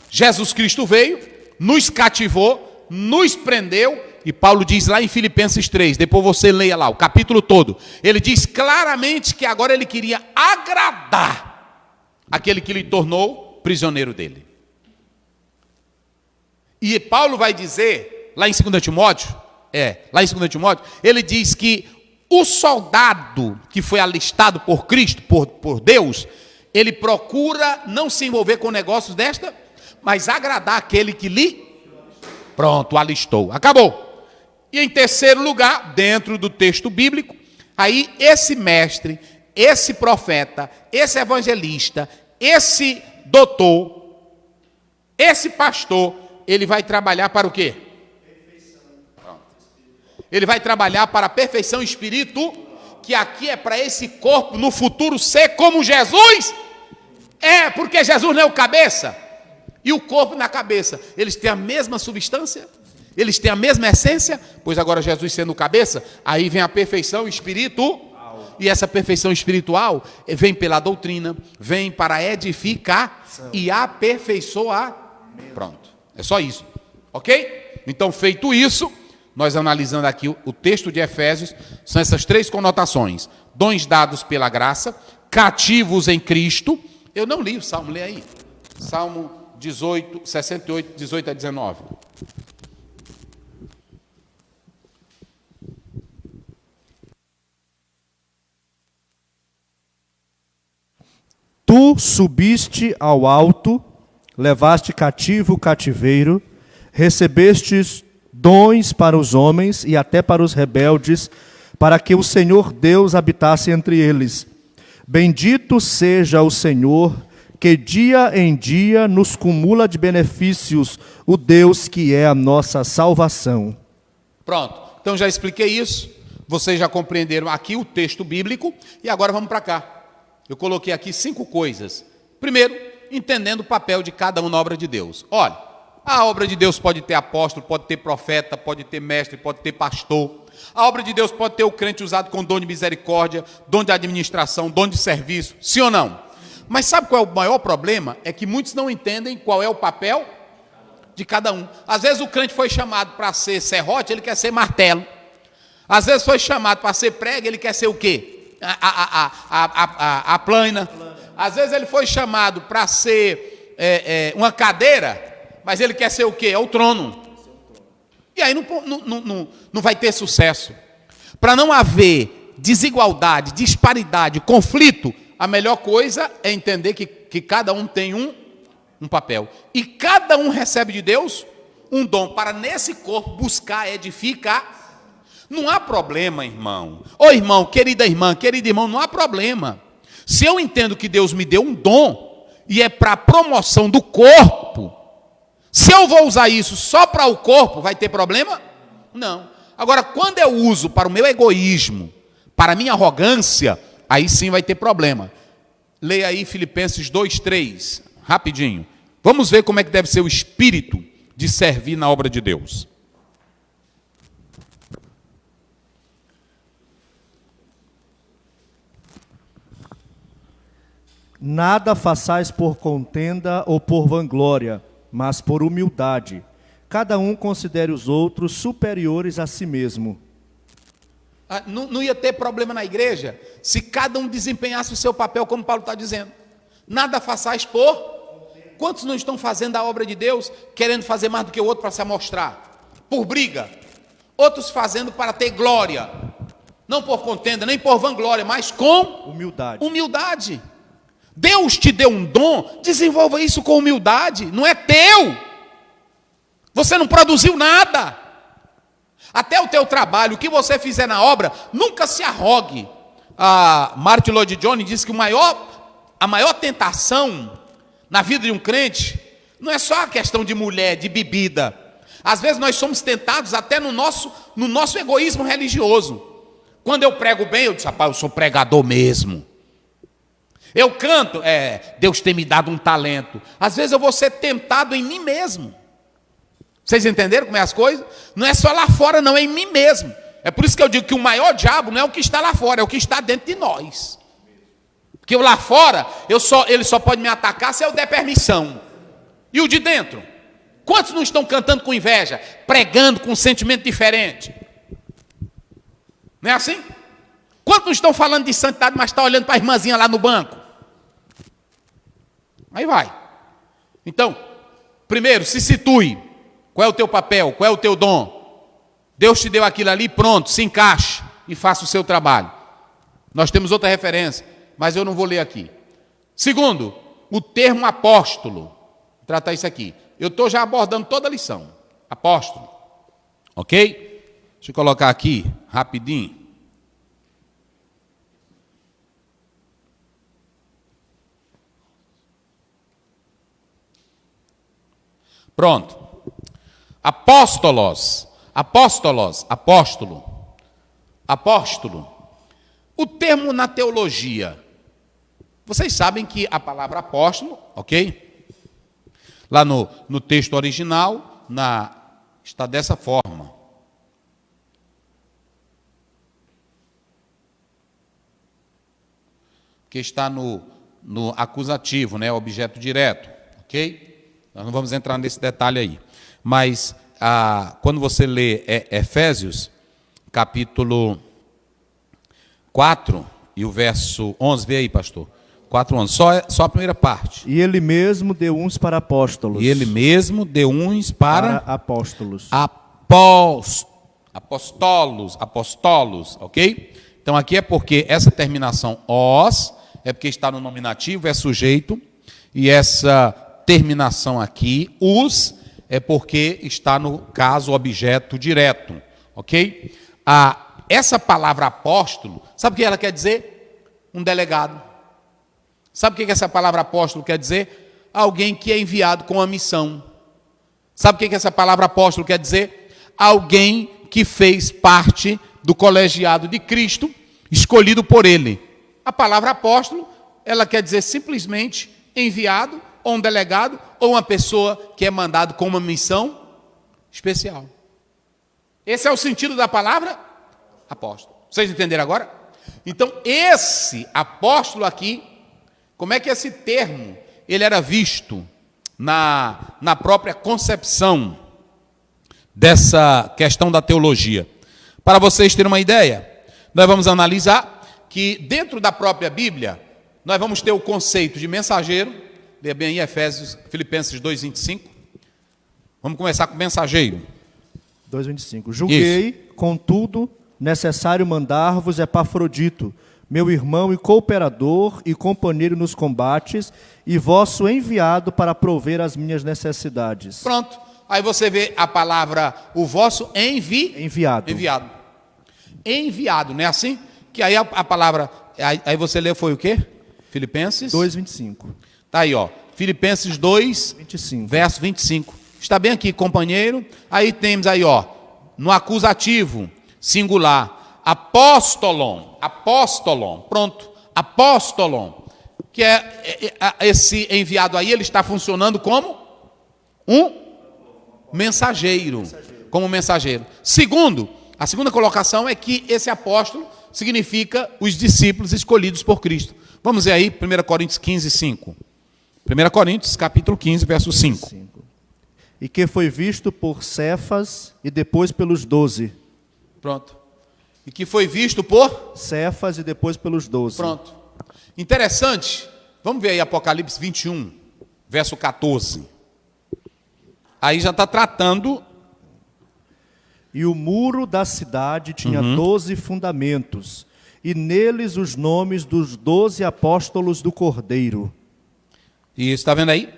Jesus Cristo veio, nos cativou, nos prendeu, e Paulo diz lá em Filipenses 3, depois você leia lá, o capítulo todo, ele diz claramente que agora ele queria agradar aquele que lhe tornou prisioneiro dele. E Paulo vai dizer, lá em 2 Timóteo, lá em 2 Timóteo, ele diz que o soldado que foi alistado por Cristo, por Deus, ele procura não se envolver com negócios desta, mas agradar aquele que lhe, pronto, alistou. Acabou. E em terceiro lugar, dentro do texto bíblico, aí esse mestre, esse profeta, esse evangelista, esse doutor, esse pastor, ele vai trabalhar para o quê? Ele vai trabalhar para a perfeição espírito, que aqui é para esse corpo no futuro ser como Jesus. Porque Jesus não é o cabeça. E o corpo na cabeça, eles têm a mesma substância? Eles têm a mesma essência? Pois agora Jesus sendo o cabeça, aí vem a perfeição espiritual. E essa perfeição espiritual vem pela doutrina, vem para edificar e aperfeiçoar. Pronto, é só isso. Ok? Então, feito isso, nós analisando aqui o texto de Efésios, são essas três conotações. Dons dados pela graça, cativos em Cristo. Eu não li o Salmo, lê aí. Salmo 18, 68, 18 a 19. Tu subiste ao alto, levaste cativo o cativeiro, recebestes dons para os homens e até para os rebeldes, para que o Senhor Deus habitasse entre eles. Bendito seja o Senhor, que dia em dia nos cumula de benefícios, o Deus que é a nossa salvação. Pronto, então já expliquei isso, vocês já compreenderam aqui o texto bíblico, e agora vamos para cá. Eu coloquei aqui 5 coisas. Primeiro, entendendo o papel de cada um na obra de Deus. Olha, a obra de Deus pode ter apóstolo, pode ter profeta, pode ter mestre, pode ter pastor. A obra de Deus pode ter o crente usado com dom de misericórdia, dom de administração, dom de serviço, sim ou não? Mas sabe qual é o maior problema? É que muitos não entendem qual é o papel de cada um. Às vezes o crente foi chamado para ser serrote, ele quer ser martelo. Às vezes foi chamado para ser prego, ele quer ser o quê? A plana. Às vezes ele foi chamado para ser uma cadeira, mas ele quer ser o quê? É o trono. E aí não vai ter sucesso. Para não haver desigualdade, disparidade, conflito, a melhor coisa é entender que cada um tem um papel. E cada um recebe de Deus um dom para nesse corpo buscar edificar. Não há problema, irmão. Ô irmão, querido irmão, não há problema. Se eu entendo que Deus me deu um dom e é para a promoção do corpo, se eu vou usar isso só para o corpo, vai ter problema? Não. Agora, quando eu uso para o meu egoísmo, para a minha arrogância, aí sim vai ter problema. Leia aí Filipenses 2:3, rapidinho. Vamos ver como é que deve ser o espírito de servir na obra de Deus. Nada façais por contenda ou por vanglória, mas por humildade. Cada um considere os outros superiores a si mesmo. Não ia ter problema na igreja se cada um desempenhasse o seu papel, como Paulo está dizendo. Nada façais por... Quantos não estão fazendo a obra de Deus, querendo fazer mais do que o outro para se amostrar? Por briga. Outros fazendo para ter glória. Não por contenda, nem por vanglória, mas com humildade. Deus te deu um dom, desenvolva isso com humildade. Não é teu. Você não produziu nada. Até o teu trabalho, o que você fizer na obra, nunca se arrogue. A Martin Lloyd-Jones diz que a maior tentação na vida de um crente não é só a questão de mulher, de bebida. Às vezes nós somos tentados até no nosso egoísmo religioso. Quando eu prego bem, eu disse, rapaz, eu sou pregador mesmo. Eu canto, Deus tem me dado um talento. Às vezes eu vou ser tentado em mim mesmo. Vocês entenderam como é as coisas? Não é só lá fora, não, é em mim mesmo. É por isso que eu digo que o maior diabo não é o que está lá fora, é o que está dentro de nós. Porque o lá fora, ele só pode me atacar se eu der permissão. E o de dentro? Quantos não estão cantando com inveja, pregando com um sentimento diferente? Não é assim? Quantos não estão falando de santidade, mas estão olhando para a irmãzinha lá no banco? Aí vai. Então, primeiro, se situe. Qual é o teu papel? Qual é o teu dom? Deus te deu aquilo ali, pronto, se encaixe e faça o seu trabalho. Nós temos outra referência, mas eu não vou ler aqui. Segundo, o termo apóstolo. Vou tratar isso aqui. Eu estou já abordando toda a lição. Apóstolo. Ok? Deixa eu colocar aqui, rapidinho. Pronto. Apóstolos, apóstolo. O termo na teologia. Vocês sabem que a palavra apóstolo, ok? Lá no texto original, está dessa forma. Que está no acusativo, né? Objeto direto, ok? Nós não vamos entrar nesse detalhe aí. Mas, quando você lê Efésios, capítulo 4, e o verso 11, vê aí, pastor. 4:11, só a primeira parte. E ele mesmo deu uns para apóstolos. E ele mesmo deu uns para apóstolos. Apostolos, ok? Então, aqui é porque essa terminação os, é porque está no nominativo, é sujeito, e essa terminação aqui, os, é porque está no caso objeto direto, ok? Essa palavra apóstolo, sabe o que ela quer dizer? Um delegado. Sabe o que essa palavra apóstolo quer dizer? Alguém que é enviado com a missão. Sabe o que essa palavra apóstolo quer dizer? Alguém que fez parte do colegiado de Cristo, escolhido por ele. A palavra apóstolo, ela quer dizer simplesmente enviado, ou um delegado, ou uma pessoa que é mandado com uma missão especial. Esse é o sentido da palavra apóstolo. Vocês entenderam agora? Então, esse apóstolo aqui, como é que esse termo ele era visto na própria concepção dessa questão da teologia? Para vocês terem uma ideia, nós vamos analisar que dentro da própria Bíblia, nós vamos ter o conceito de mensageiro. Leia bem aí Filipenses 2:25. Vamos começar com mensageiro. 2:25. Julguei, contudo, necessário mandar-vos Epafrodito, meu irmão e cooperador e companheiro nos combates, e vosso enviado para prover as minhas necessidades. Pronto. Aí você vê a palavra, o vosso enviado. Enviado, não é assim? Que aí a palavra, aí você lê foi o quê? Filipenses 2:25. Tá aí, ó. Filipenses 2:25. Verso 25. Está bem aqui, companheiro. Aí temos aí, ó, no acusativo, singular, apóstolon. Pronto. Apóstolon, que esse enviado aí, ele está funcionando como um mensageiro. Como mensageiro. Segundo, a segunda colocação é que esse apóstolo significa os discípulos escolhidos por Cristo. Vamos ver aí, 1 Coríntios 15, 5. 1 Coríntios, capítulo 15, verso 5. E que foi visto por Cefas e depois pelos 12. Pronto. E que foi visto por? Cefas e depois pelos 12. Pronto. Interessante. Vamos ver aí Apocalipse 21, verso 14. Aí já está tratando. E o muro da cidade tinha 12 fundamentos, e neles os nomes dos 12 apóstolos do Cordeiro. E está vendo aí?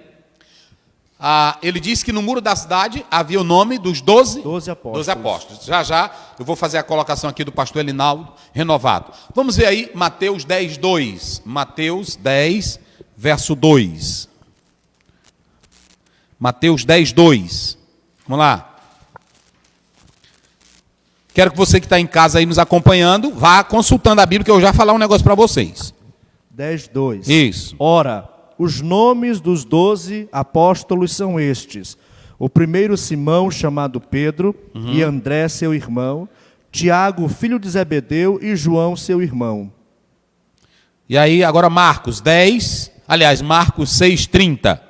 Ele diz que no muro da cidade havia o nome dos 12 apóstolos. Já eu vou fazer a colocação aqui do pastor Elinaldo, renovado. Vamos ver aí Mateus 10, 2. Mateus 10, verso 2. Mateus 10, 2. Vamos lá. Quero que você que está em casa aí nos acompanhando, vá consultando a Bíblia, que eu já vou falar um negócio para vocês. 10, 2. Isso. Ora, os nomes dos 12 apóstolos são estes. O primeiro Simão, chamado Pedro, e André, seu irmão, Tiago, filho de Zebedeu, e João, seu irmão. E aí, agora Marcos 10, aliás, Marcos 6, 30.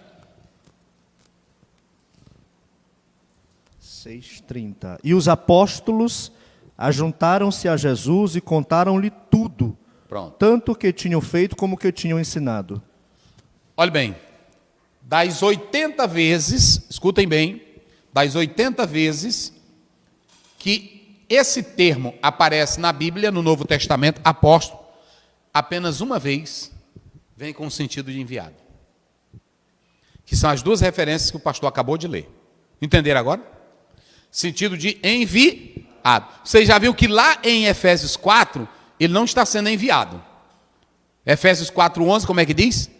6:30. E os apóstolos ajuntaram-se a Jesus e contaram-lhe tudo, Pronto. tanto o que tinham feito como o que tinham ensinado. Olha bem, das 80 vezes, escutem bem, das 80 vezes que esse termo aparece na Bíblia, no Novo Testamento, apóstolo, apenas uma vez vem com o sentido de enviado. Que são as duas referências que o pastor acabou de ler. Entenderam agora? Sentido de enviado. Você já viu que lá em Efésios 4, ele não está sendo enviado. Efésios 4:11, como é que diz?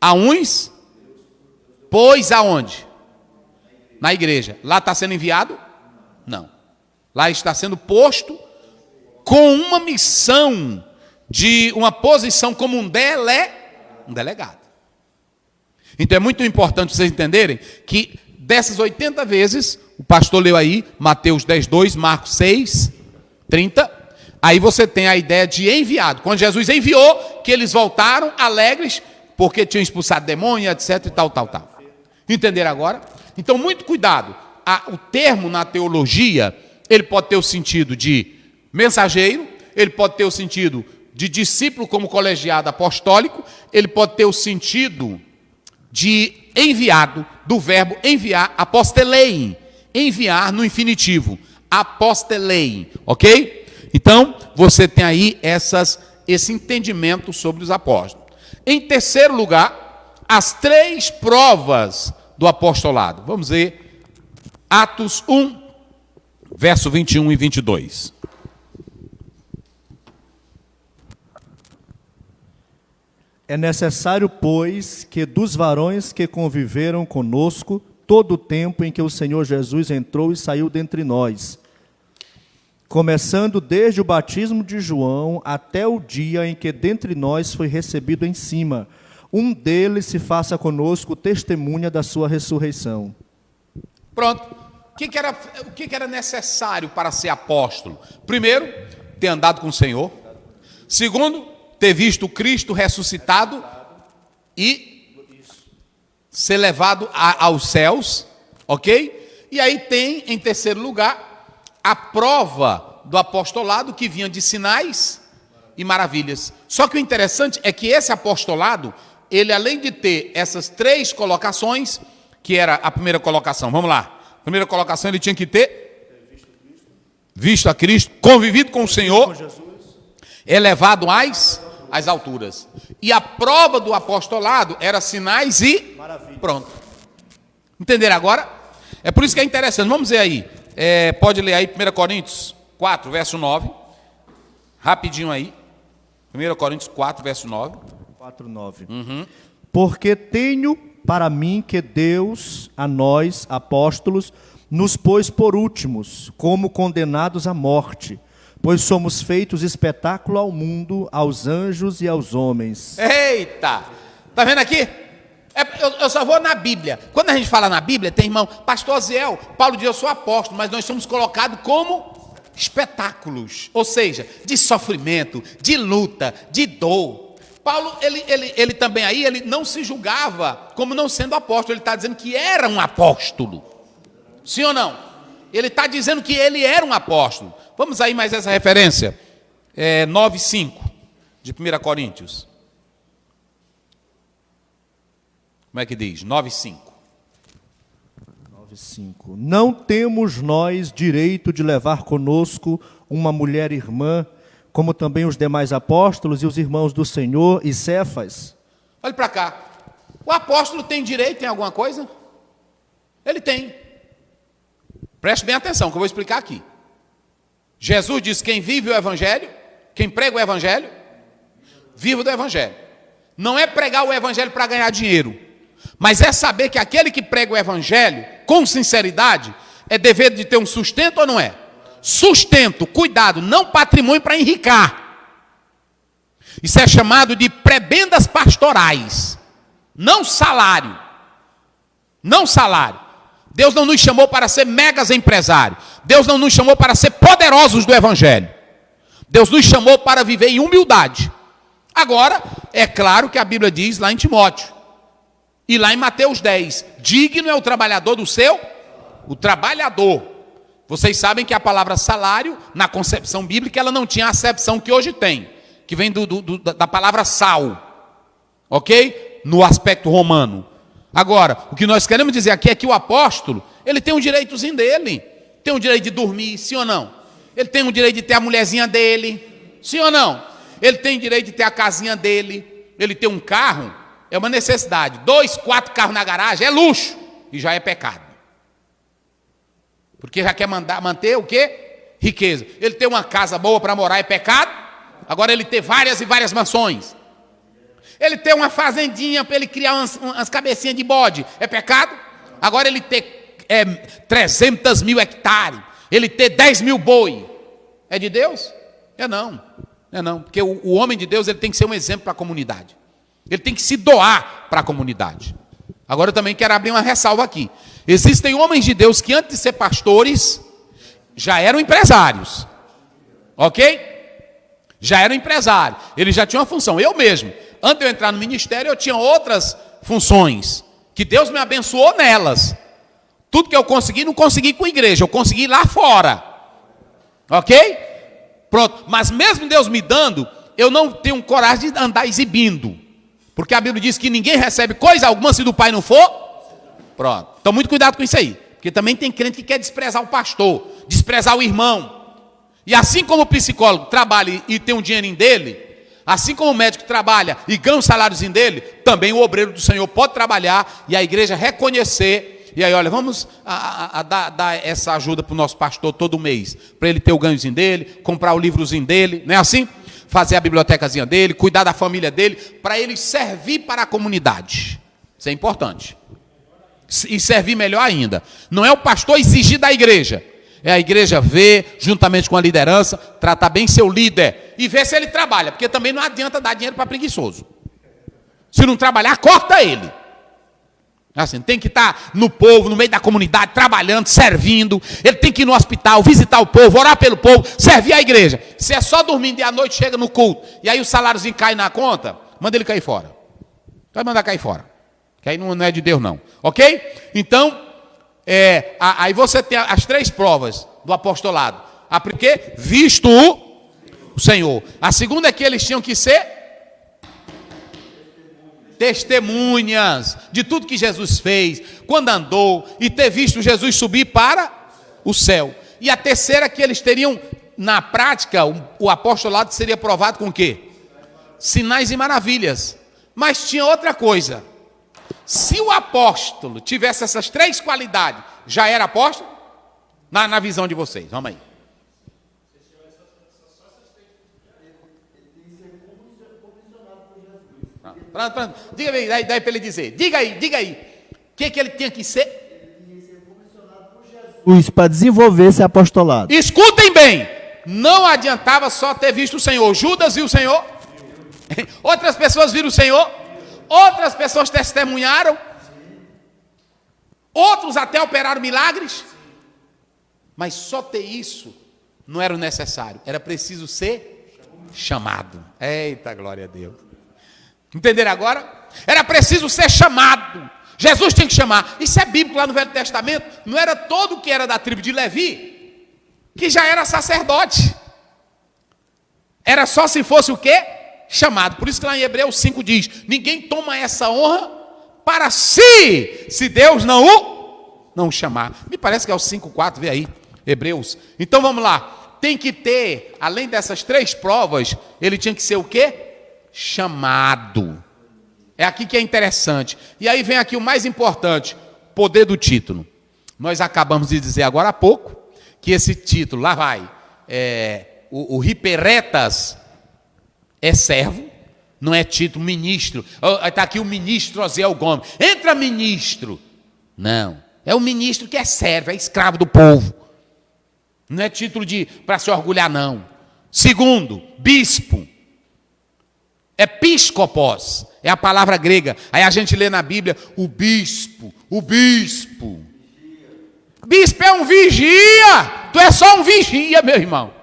A uns, pois aonde? Na igreja. Lá está sendo enviado? Não. Lá está sendo posto com uma missão de uma posição como um delegado. Então é muito importante vocês entenderem que dessas 80 vezes, o pastor leu aí, Mateus 10, 2, Marcos 6, 30. Aí você tem a ideia de enviado. Quando Jesus enviou, que eles voltaram alegres, porque tinham expulsado demônio, etc. e tal. Entenderam agora? Então, muito cuidado. O termo na teologia, ele pode ter o sentido de mensageiro, ele pode ter o sentido de discípulo como colegiado apostólico, ele pode ter o sentido de enviado, do verbo enviar, apostelein, enviar no infinitivo, apostelein, ok? Então, você tem aí esse entendimento sobre os apóstolos. Em terceiro lugar, as 3 provas do apostolado. Vamos ver Atos 1, verso 21 e 22. É necessário, pois, que dos varões que conviveram conosco todo o tempo em que o Senhor Jesus entrou e saiu dentre nós, começando desde o batismo de João até o dia em que dentre nós foi recebido em cima, um deles se faça conosco testemunha da sua ressurreição. Pronto. O que era necessário para ser apóstolo? Primeiro, ter andado com o Senhor. Segundo, ter visto Cristo ressuscitado e ser levado aos céus, ok? E aí tem, em terceiro lugar, a prova do apostolado que vinha de sinais e maravilhas. Só que o interessante é que esse apostolado, ele além de ter essas 3 colocações, que era a primeira colocação, vamos lá. A primeira colocação ele tinha que ter visto a Cristo, convivido com o Senhor, elevado às alturas. E a prova do apostolado era sinais e maravilha. Pronto. Entenderam agora? É por isso que é interessante. Vamos ver aí. Pode ler aí 1 Coríntios 4, verso 9. Rapidinho aí. 1 Coríntios 4, verso 9. 4, 9. Porque tenho para mim que Deus, a nós, apóstolos, nos pôs por últimos, como condenados à morte, pois somos feitos espetáculo ao mundo, aos anjos e aos homens. Eita! Está vendo aqui? Eu só vou na Bíblia. Quando a gente fala na Bíblia, tem irmão, pastor Ziel, Paulo diz, eu sou apóstolo, mas nós somos colocados como espetáculos, ou seja, de sofrimento, de luta, de dor. Paulo, ele também aí, ele não se julgava como não sendo apóstolo, ele está dizendo que era um apóstolo. Sim ou não? Ele está dizendo que ele era um apóstolo. Vamos aí mais essa referência. 9:5 de 1 Coríntios. Como é que diz? 9:5. 9:5. Não temos nós direito de levar conosco uma mulher irmã, como também os demais apóstolos e os irmãos do Senhor e Cefas? Olha para cá. O apóstolo tem direito em alguma coisa? Ele tem. Preste bem atenção, que eu vou explicar aqui. Jesus diz, quem vive o evangelho, quem prega o evangelho, vive do evangelho. Não é pregar o evangelho para ganhar dinheiro, mas é saber que aquele que prega o evangelho, com sinceridade, é dever de ter um sustento ou não é? Sustento, cuidado, não patrimônio para enricar. Isso é chamado de prebendas pastorais, não salário. Não salário. Deus não nos chamou para ser megas empresários. Deus não nos chamou para ser poderosos do evangelho. Deus nos chamou para viver em humildade. Agora, é claro que a Bíblia diz lá em Timóteo, e lá em Mateus 10, digno é o trabalhador do seu, o trabalhador. Vocês sabem que a palavra salário, na concepção bíblica, ela não tinha a acepção que hoje tem, que vem da palavra sal, ok? No aspecto romano. Agora, o que nós queremos dizer aqui é que o apóstolo, ele tem um direitozinho dele, tem o direito de dormir, sim ou não? Ele tem o direito de ter a mulherzinha dele, sim ou não? Ele tem o direito de ter a casinha dele, ele tem um carro, é uma necessidade. 2, 4 carros na garagem é luxo, e já é pecado. Porque já quer manter o quê? Riqueza. Ele tem uma casa boa para morar é pecado, agora ele ter várias e várias mansões. Ele ter uma fazendinha para ele criar umas cabecinhas de bode, é pecado? Agora ele ter 300 mil hectares, ele ter 10 mil boi, é de Deus? É não, porque o homem de Deus ele tem que ser um exemplo para a comunidade, ele tem que se doar para a comunidade. Agora eu também quero abrir uma ressalva aqui, existem homens de Deus que antes de ser pastores, já eram empresários, ok? Já eram empresários, eles já tinham uma função, eu mesmo, antes de eu entrar no ministério, eu tinha outras funções, que Deus me abençoou nelas. Tudo que eu consegui, não consegui com a igreja, eu consegui lá fora. Ok? Pronto. Mas mesmo Deus me dando, eu não tenho coragem de andar exibindo. Porque a Bíblia diz que ninguém recebe coisa alguma se do Pai não for. Pronto. Então muito cuidado com isso aí. Porque também tem crente que quer desprezar o pastor, desprezar o irmão. E assim como o psicólogo trabalha e tem um dinheirinho dele, assim como o médico trabalha e ganha um saláriozinho dele, também o obreiro do Senhor pode trabalhar e a igreja reconhecer. E aí, olha, vamos dar essa ajuda para o nosso pastor todo mês, para ele ter o ganhozinho dele, comprar o livrozinho dele, não é assim? Fazer a bibliotecazinha dele, cuidar da família dele, para ele servir para a comunidade. Isso é importante. E servir melhor ainda. Não é o pastor exigir da igreja. É a igreja ver, juntamente com a liderança, tratar bem seu líder e ver se ele trabalha, porque também não adianta dar dinheiro para preguiçoso. Se não trabalhar, corta ele. Assim, tem que estar no povo, no meio da comunidade, trabalhando, servindo. Ele tem que ir no hospital, visitar o povo, orar pelo povo, servir a igreja. Se é só dormindo e à noite chega no culto, e aí o saláriozinho cai na conta, manda ele cair fora. Vai mandar cair fora. Que aí não é de Deus não. Ok? Então, aí você tem as 3 provas do apostolado. A primeira, visto o Senhor. A segunda é que eles tinham que ser testemunhas de tudo que Jesus fez, quando andou, e ter visto Jesus subir para o céu. E a terceira é que eles teriam, na prática, o apostolado seria provado com o quê? Sinais e maravilhas. Mas tinha outra coisa. Se o apóstolo tivesse essas 3 qualidades, já era apóstolo? Na visão de vocês, vamos aí. Pronto. Diga aí, daí para ele dizer. Diga aí. O que ele tinha que ser? Ele tinha que ser comissionado por Jesus para desenvolver esse apostolado. Escutem bem. Não adiantava só ter visto o Senhor. Judas viu o Senhor. Outras pessoas viram o Senhor. Outras pessoas testemunharam. Outros até operaram milagres. Mas só ter isso não era o necessário. Era preciso ser chamado. Eita, glória a Deus. Entenderam agora? Era preciso ser chamado. Jesus tinha que chamar. Isso é bíblico lá no Velho Testamento. Não era todo que era da tribo de Levi que já era sacerdote. Era só se fosse o quê? Chamado. Por isso que lá em Hebreus 5 diz: ninguém toma essa honra para si, se Deus não o chamar. Me parece que é o 5:4, vê aí, Hebreus. Então vamos lá. Tem que ter, além dessas 3 provas, ele tinha que ser o quê? Chamado. É aqui que é interessante. E aí vem aqui o mais importante, poder do título. Nós acabamos de dizer agora há pouco que esse título, lá vai, o hiperetas é servo, não é título ministro. Está aqui o ministro Osiel Gomes. Entra ministro. Não, é o ministro que é servo, é escravo do povo. Não é título para se orgulhar, não. Segundo, bispo. Episcopos, é a palavra grega. Aí a gente lê na Bíblia, o bispo. Bispo é um vigia. Tu é só um vigia, meu irmão.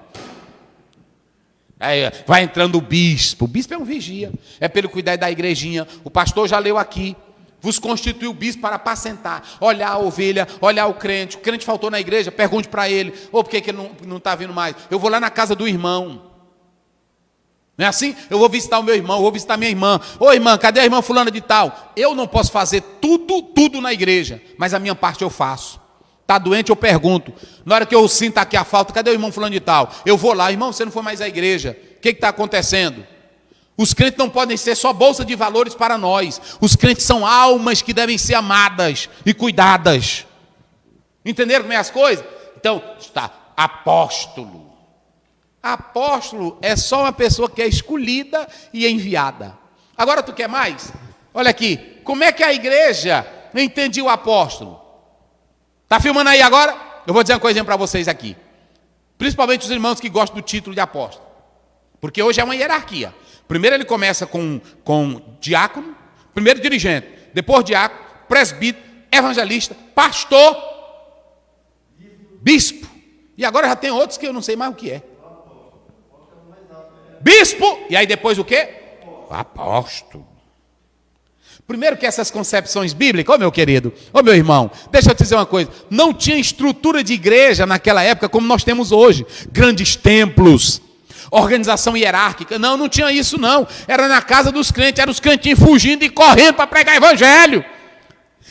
Aí vai entrando o bispo é um vigia. É pelo cuidar da igrejinha. O pastor já leu aqui. Vos constituiu bispo para apacentar, olhar a ovelha, olhar o crente faltou na igreja, pergunte para ele, por que ele não está vindo mais? Eu vou lá na casa do irmão. Não é assim? Eu vou visitar o meu irmão, eu vou visitar minha irmã. Ô irmã, cadê a irmã fulana de tal? Eu não posso fazer tudo na igreja, mas a minha parte eu faço. Está doente, eu pergunto. Na hora que eu sinto aqui a falta, cadê o irmão fulano de tal? Eu vou lá, irmão, você não foi mais à igreja. O que está acontecendo? Os crentes não podem ser só bolsa de valores para nós. Os crentes são almas que devem ser amadas e cuidadas. Entenderam como é as coisas? Então, está, apóstolo. Apóstolo é só uma pessoa que é escolhida e enviada. Agora tu quer mais? Olha aqui, como é que a igreja entendia o apóstolo? Está filmando aí agora? Eu vou dizer uma coisinha para vocês aqui. Principalmente os irmãos que gostam do título de apóstolo. Porque hoje é uma hierarquia. Primeiro ele começa com diácono, primeiro dirigente, depois diácono, presbítero, evangelista, pastor, bispo. E agora já tem outros que eu não sei mais o que é. Bispo, e aí depois o quê? Apóstolo. Primeiro que essas concepções bíblicas, ô meu querido, ô meu irmão, deixa eu te dizer uma coisa, não tinha estrutura de igreja naquela época como nós temos hoje, grandes templos, organização hierárquica, não tinha isso não, era na casa dos crentes, eram os cantinhos fugindo e correndo para pregar evangelho.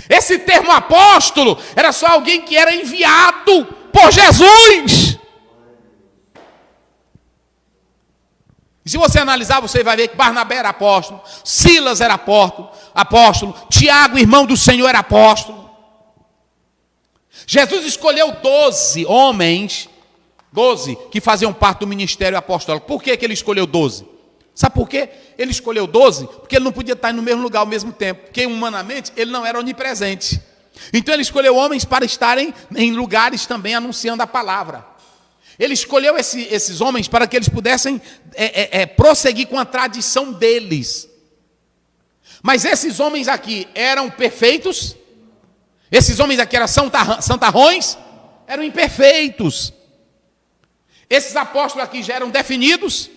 Esse termo apóstolo era só alguém que era enviado por Jesus. E se você analisar, você vai ver que Barnabé era apóstolo, Silas era apóstolo, Tiago, irmão do Senhor, era apóstolo. Jesus escolheu 12 homens, 12 que faziam parte do ministério apostólico. Por que ele escolheu 12? Sabe por quê? Ele escolheu 12 porque ele não podia estar no mesmo lugar ao mesmo tempo, porque humanamente ele não era onipresente. Então ele escolheu homens para estarem em lugares também anunciando a palavra. Ele escolheu esses homens para que eles pudessem prosseguir com a tradição deles. Mas esses homens aqui eram perfeitos? Esses homens aqui eram santarrões? Eram imperfeitos. Esses apóstolos aqui já eram definidos?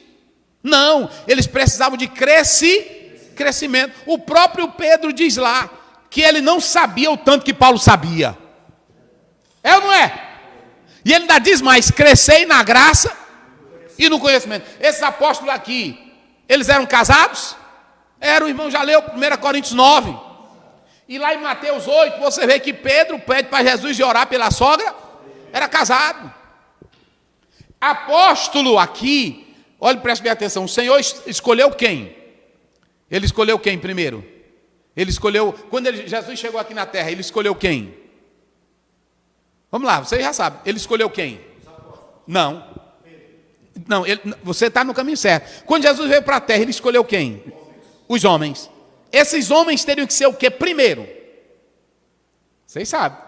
Não, eles precisavam de crescimento. O próprio Pedro diz lá que ele não sabia o tanto que Paulo sabia. É ou não é? E ele ainda diz mais, crescei na graça e no conhecimento. Esses apóstolos aqui, eles eram casados? Era, o irmão já leu 1 Coríntios 9. E lá em Mateus 8, você vê que Pedro pede para Jesus orar pela sogra. Era casado. Apóstolo aqui, olha, preste bem atenção, o Senhor escolheu quem? Ele escolheu quem primeiro? Ele escolheu, quando Jesus chegou aqui na terra, ele escolheu quem? Vamos lá, você já sabe. Ele escolheu quem? Não, você está no caminho certo. Quando Jesus veio para a terra, ele escolheu quem? Os homens. Esses homens teriam que ser o quê? Primeiro. Vocês sabem.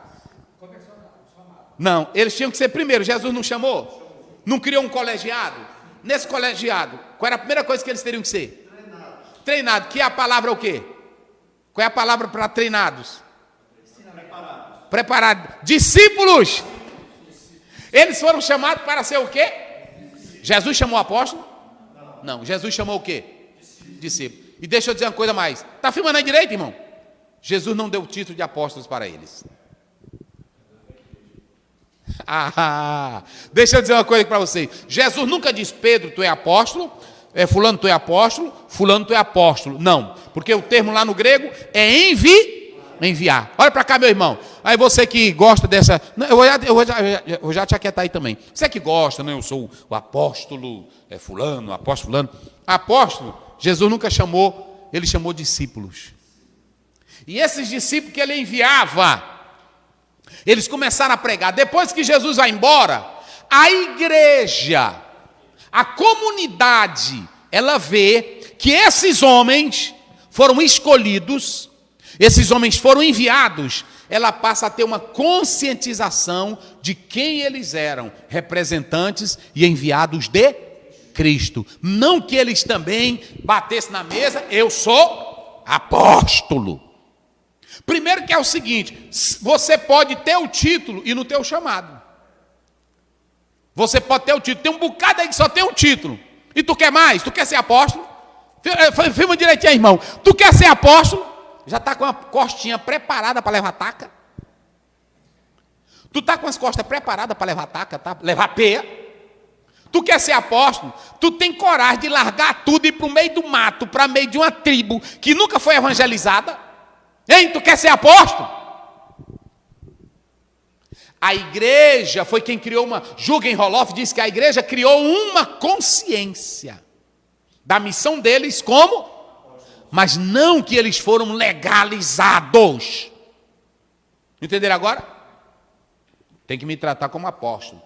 Não, eles tinham que ser primeiro. Jesus não chamou? Não criou um colegiado? Nesse colegiado, qual era a primeira coisa que eles teriam que ser? Treinado. Que a palavra é o quê? Qual é a palavra para treinados? Preparados. Discípulos. Eles foram chamados para ser o quê? Jesus chamou apóstolo? Não. Jesus chamou o quê? Discípulo. E deixa eu dizer uma coisa mais. Está filmando aí direito, irmão? Jesus não deu o título de apóstolos para eles. Deixa eu dizer uma coisa para vocês. Jesus nunca disse: Pedro, tu é apóstolo, fulano, tu é apóstolo, fulano, tu é apóstolo. Não, porque o termo lá no grego é enviar. Olha para cá, meu irmão. Aí você que gosta dessa... Eu vou já te aquietar aí também. Você que gosta, né? Eu sou o apóstolo, fulano, apóstolo fulano. Apóstolo, Jesus nunca chamou, ele chamou discípulos. E esses discípulos que ele enviava, eles começaram a pregar. Depois que Jesus vai embora, a igreja, a comunidade, ela vê que esses homens foram escolhidos, esses homens foram enviados, ela passa a ter uma conscientização de quem eles eram, representantes e enviados de Cristo. Não que eles também batessem na mesa: eu sou apóstolo. Primeiro que é o seguinte: você pode ter o título e não ter o chamado. Você pode ter o título, tem um bocado aí que só tem um título. E tu quer mais? Tu quer ser apóstolo? Filma direitinho, irmão. Tu quer ser apóstolo? Já está com a costinha preparada para levar taca? Tu está com as costas preparadas para levar taca, tá? Levar peia? Tu quer ser apóstolo? Tu tem coragem de largar tudo e ir para o meio do mato, para meio de uma tribo que nunca foi evangelizada? Hein? Tu quer ser apóstolo? A igreja foi quem criou uma... Jugenroloff diz que a igreja criou uma consciência da missão deles como... Mas não que eles foram legalizados. Entenderam agora? Tem que me tratar como apóstolo.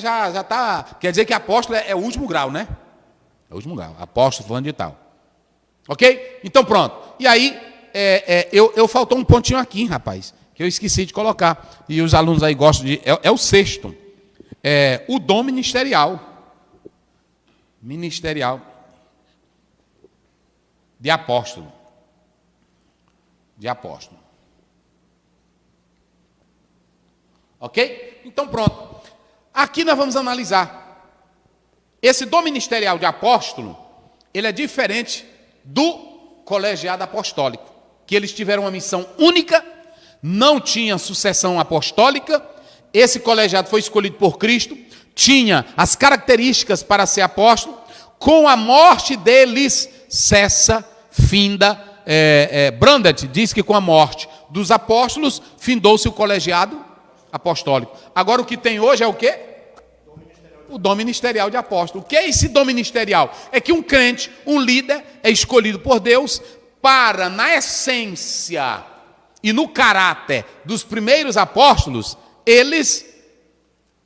Já está... Quer dizer que apóstolo é o último grau, né? É o último grau. Apóstolo falando de tal. Ok? Então pronto. E aí, eu faltou um pontinho aqui, rapaz, que eu esqueci de colocar. E os alunos aí gostam de... É o sexto. O dom ministerial. Ministerial. De apóstolo. De apóstolo. Ok? Então pronto. Aqui nós vamos analisar. Esse dom ministerial de apóstolo, ele é diferente do colegiado apostólico, que eles tiveram uma missão única, não tinha sucessão apostólica. Esse colegiado foi escolhido por Cristo, tinha as características para ser apóstolo. Com a morte deles, cessa, finda. Brandt diz que com a morte dos apóstolos, findou-se o colegiado apostólico. Agora o que tem hoje é o quê? O dom ministerial de apóstolo. O que é esse dom ministerial? É que um crente, um líder, é escolhido por Deus para, na essência e no caráter dos primeiros apóstolos, eles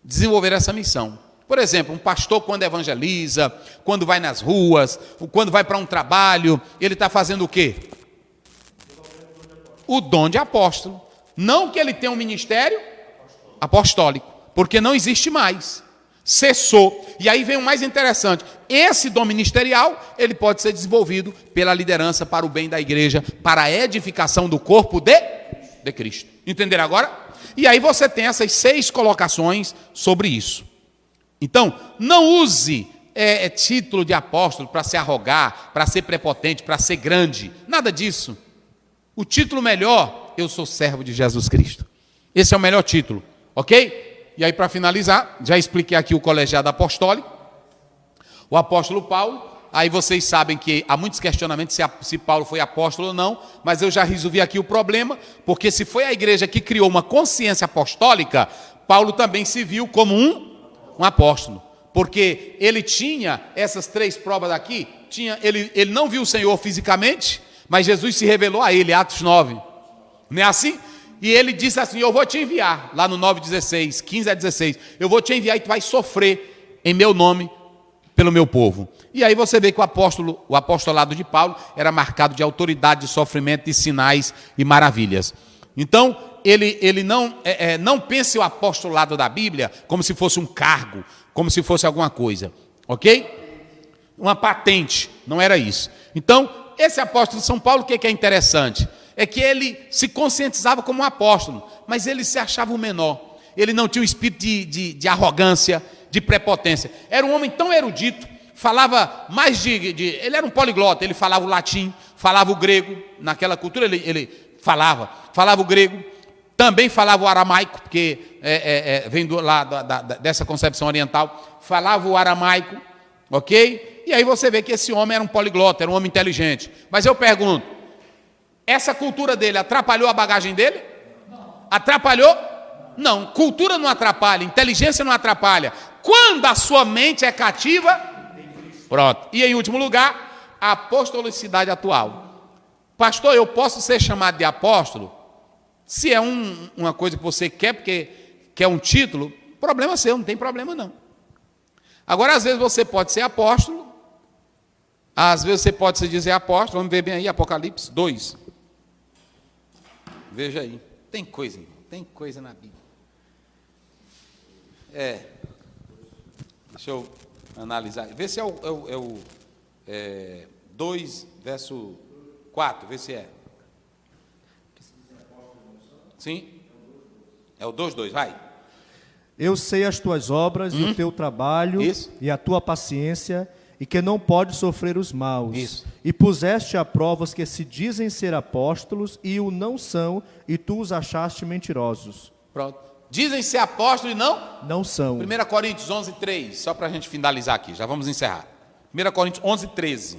desenvolveram essa missão. Por exemplo, um pastor, quando evangeliza, quando vai nas ruas, quando vai para um trabalho, ele está fazendo o quê? O dom de apóstolo. Não que ele tenha um ministério apostólico, porque não existe mais. Cessou. E aí vem o mais interessante. Esse dom ministerial, ele pode ser desenvolvido pela liderança para o bem da igreja, para a edificação do corpo de Cristo. Entenderam agora? E aí você tem essas 6 colocações sobre isso. Então, não use título de apóstolo para se arrogar, para ser prepotente, para ser grande. Nada disso. O título melhor, eu sou servo de Jesus Cristo. Esse é o melhor título, ok? E aí, para finalizar, já expliquei aqui o colegiado apostólico, o apóstolo Paulo. Aí vocês sabem que há muitos questionamentos se Paulo foi apóstolo ou não, mas eu já resolvi aqui o problema, porque se foi a igreja que criou uma consciência apostólica, Paulo também se viu como um apóstolo, porque ele tinha essas 3 provas aqui. Ele não viu o Senhor fisicamente, mas Jesus se revelou a ele, Atos 9, não é assim? E ele disse assim: eu vou te enviar, lá no 9:16, 15-16, eu vou te enviar e tu vai sofrer em meu nome pelo meu povo. E aí você vê que o apostolado de Paulo era marcado de autoridade, de sofrimento, de sinais e maravilhas. Então, ele não pense o apostolado da Bíblia como se fosse um cargo, como se fosse alguma coisa, ok? Uma patente, não era isso. Então, esse apóstolo de São Paulo, o que é interessante? é que ele se conscientizava como um apóstolo, mas ele se achava o menor. Ele não tinha um espírito de arrogância, de prepotência. Era um homem tão erudito, falava mais ele era um poliglota, ele falava o latim, falava o grego. Naquela cultura ele falava o grego, também falava o aramaico, porque vem dessa concepção oriental, falava o aramaico, ok? E aí você vê que esse homem era um poliglota, era um homem inteligente. Mas eu pergunto, essa cultura dele atrapalhou a bagagem dele? Atrapalhou? Não, cultura não atrapalha, inteligência não atrapalha. Quando a sua mente é cativa, pronto. E em último lugar, a apostolicidade atual. Pastor, eu posso ser chamado de apóstolo? Se é uma coisa que você quer, porque quer um título, problema seu, não tem problema não. Agora, às vezes você pode ser apóstolo, às vezes você pode se dizer apóstolo. Vamos ver bem aí, Apocalipse 2. Veja aí, tem coisa na Bíblia. Deixa eu analisar, vê se é o 2, verso 4, vê se é. Sim? É o 2:2, vai. Eu sei as tuas obras e o teu trabalho e a tua paciência, e que não podes sofrer os maus. Isso. E puseste a prova os que se dizem ser apóstolos e o não são, e tu os achaste mentirosos. Pronto. Dizem ser apóstolos e não? Não são. 1 Coríntios 11:3, só para a gente finalizar aqui, já vamos encerrar. 1 Coríntios 11:13.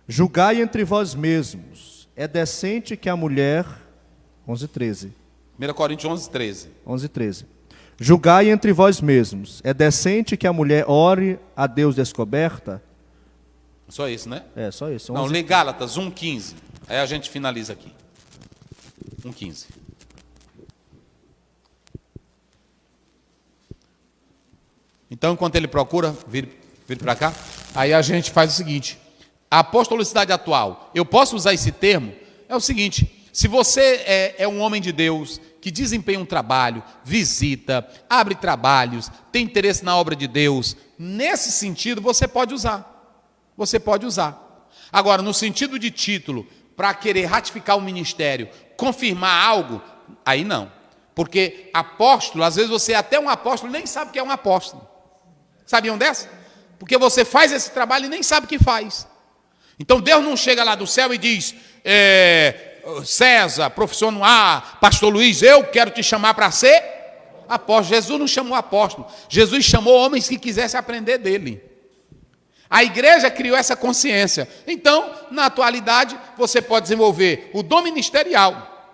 Julgai entre vós mesmos. É decente que a mulher... 11:13. 1 Coríntios 11:13. 11:13. Julgai entre vós mesmos. É decente que a mulher ore a Deus descoberta? Só isso, né? Só isso. Não, lê Gálatas 1:15. Aí a gente finaliza aqui. 1:15. Então, enquanto ele procura, vire para cá, aí a gente faz o seguinte: a apostolicidade atual, eu posso usar esse termo? É o seguinte: se você é um homem de Deus, que desempenha um trabalho, visita, abre trabalhos, tem interesse na obra de Deus, nesse sentido você pode usar. Você pode usar. Agora, no sentido de título, para querer ratificar o ministério, confirmar algo, aí não. Porque apóstolo, às vezes você é até um apóstolo, nem sabe que é um apóstolo. Sabiam dessa? Porque você faz esse trabalho e nem sabe o que faz. Então Deus não chega lá do céu e diz: César, professor A, pastor Luiz, eu quero te chamar para ser apóstolo. Jesus não chamou apóstolo, Jesus chamou homens que quisessem aprender dele. A igreja criou essa consciência. Então, na atualidade, você pode desenvolver o dom ministerial.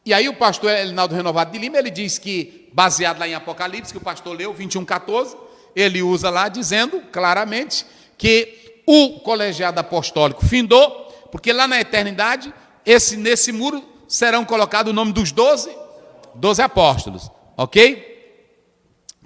E aí o pastor Elinaldo Renovado de Lima, ele diz que, baseado lá em Apocalipse, que o pastor leu, 21:14, ele usa lá dizendo claramente que o colegiado apostólico findou, porque lá na eternidade, nesse muro serão colocados o nome dos 12 apóstolos, ok?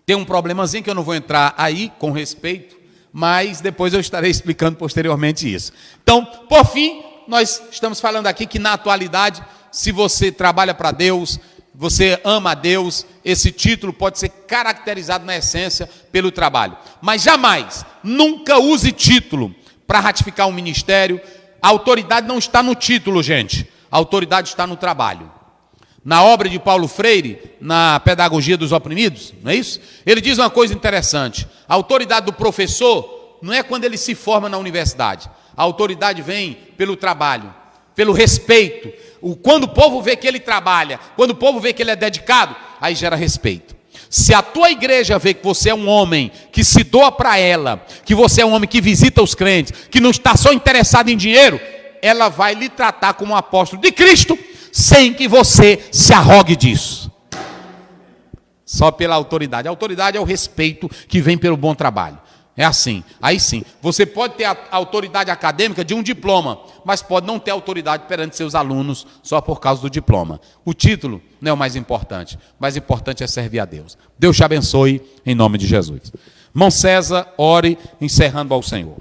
Tem um problemazinho que eu não vou entrar aí, com respeito, mas depois eu estarei explicando posteriormente isso. Então, por fim, nós estamos falando aqui que na atualidade, se você trabalha para Deus, você ama a Deus, esse título pode ser caracterizado na essência pelo trabalho. Mas jamais, nunca use título para ratificar um ministério. A autoridade não está no título, gente. A autoridade está no trabalho. Na obra de Paulo Freire, na Pedagogia dos Oprimidos, não é isso? Ele diz uma coisa interessante: a autoridade do professor não é quando ele se forma na universidade. A autoridade vem pelo trabalho, pelo respeito. Quando o povo vê que ele trabalha, quando o povo vê que ele é dedicado, aí gera respeito. Se a tua igreja vê que você é um homem que se doa para ela, que você é um homem que visita os crentes, que não está só interessado em dinheiro, ela vai lhe tratar como um apóstolo de Cristo, sem que você se arrogue disso. Só pela autoridade. A autoridade é o respeito que vem pelo bom trabalho. É assim. Aí sim, você pode ter a autoridade acadêmica de um diploma, mas pode não ter autoridade perante seus alunos só por causa do diploma. O título não é o mais importante. O mais importante é servir a Deus. Deus te abençoe em nome de Jesus. Irmão César, ore encerrando ao Senhor.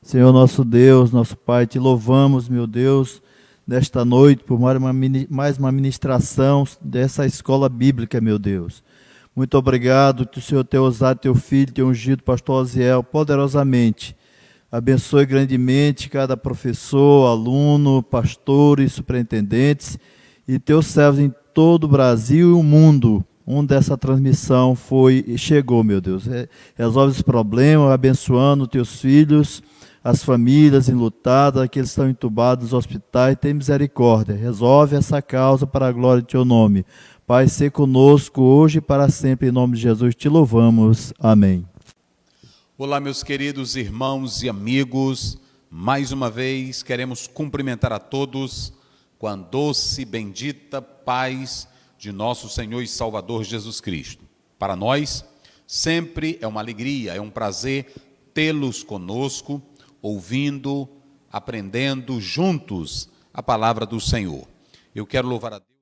Senhor nosso Deus, nosso Pai, te louvamos, meu Deus, nesta noite, por mais uma ministração dessa escola bíblica, meu Deus. Muito obrigado que o Senhor tenha usado teu filho, tenha ungido o pastor Osiel poderosamente. Abençoe grandemente cada professor, aluno, pastor e superintendentes e teus servos em todo o Brasil e o mundo, onde essa transmissão foi e chegou, meu Deus. Resolve esse problema, abençoando teus filhos, as famílias enlutadas, aqueles que estão entubados nos hospitais, tem misericórdia. Resolve essa causa para a glória de teu nome. Pai, ser conosco hoje e para sempre, em nome de Jesus te louvamos. Amém. Olá, meus queridos irmãos e amigos, mais uma vez queremos cumprimentar a todos com a doce e bendita paz de nosso Senhor e Salvador Jesus Cristo. Para nós, sempre é uma alegria, é um prazer tê-los conosco, ouvindo, aprendendo juntos a palavra do Senhor. Eu quero louvar a Deus.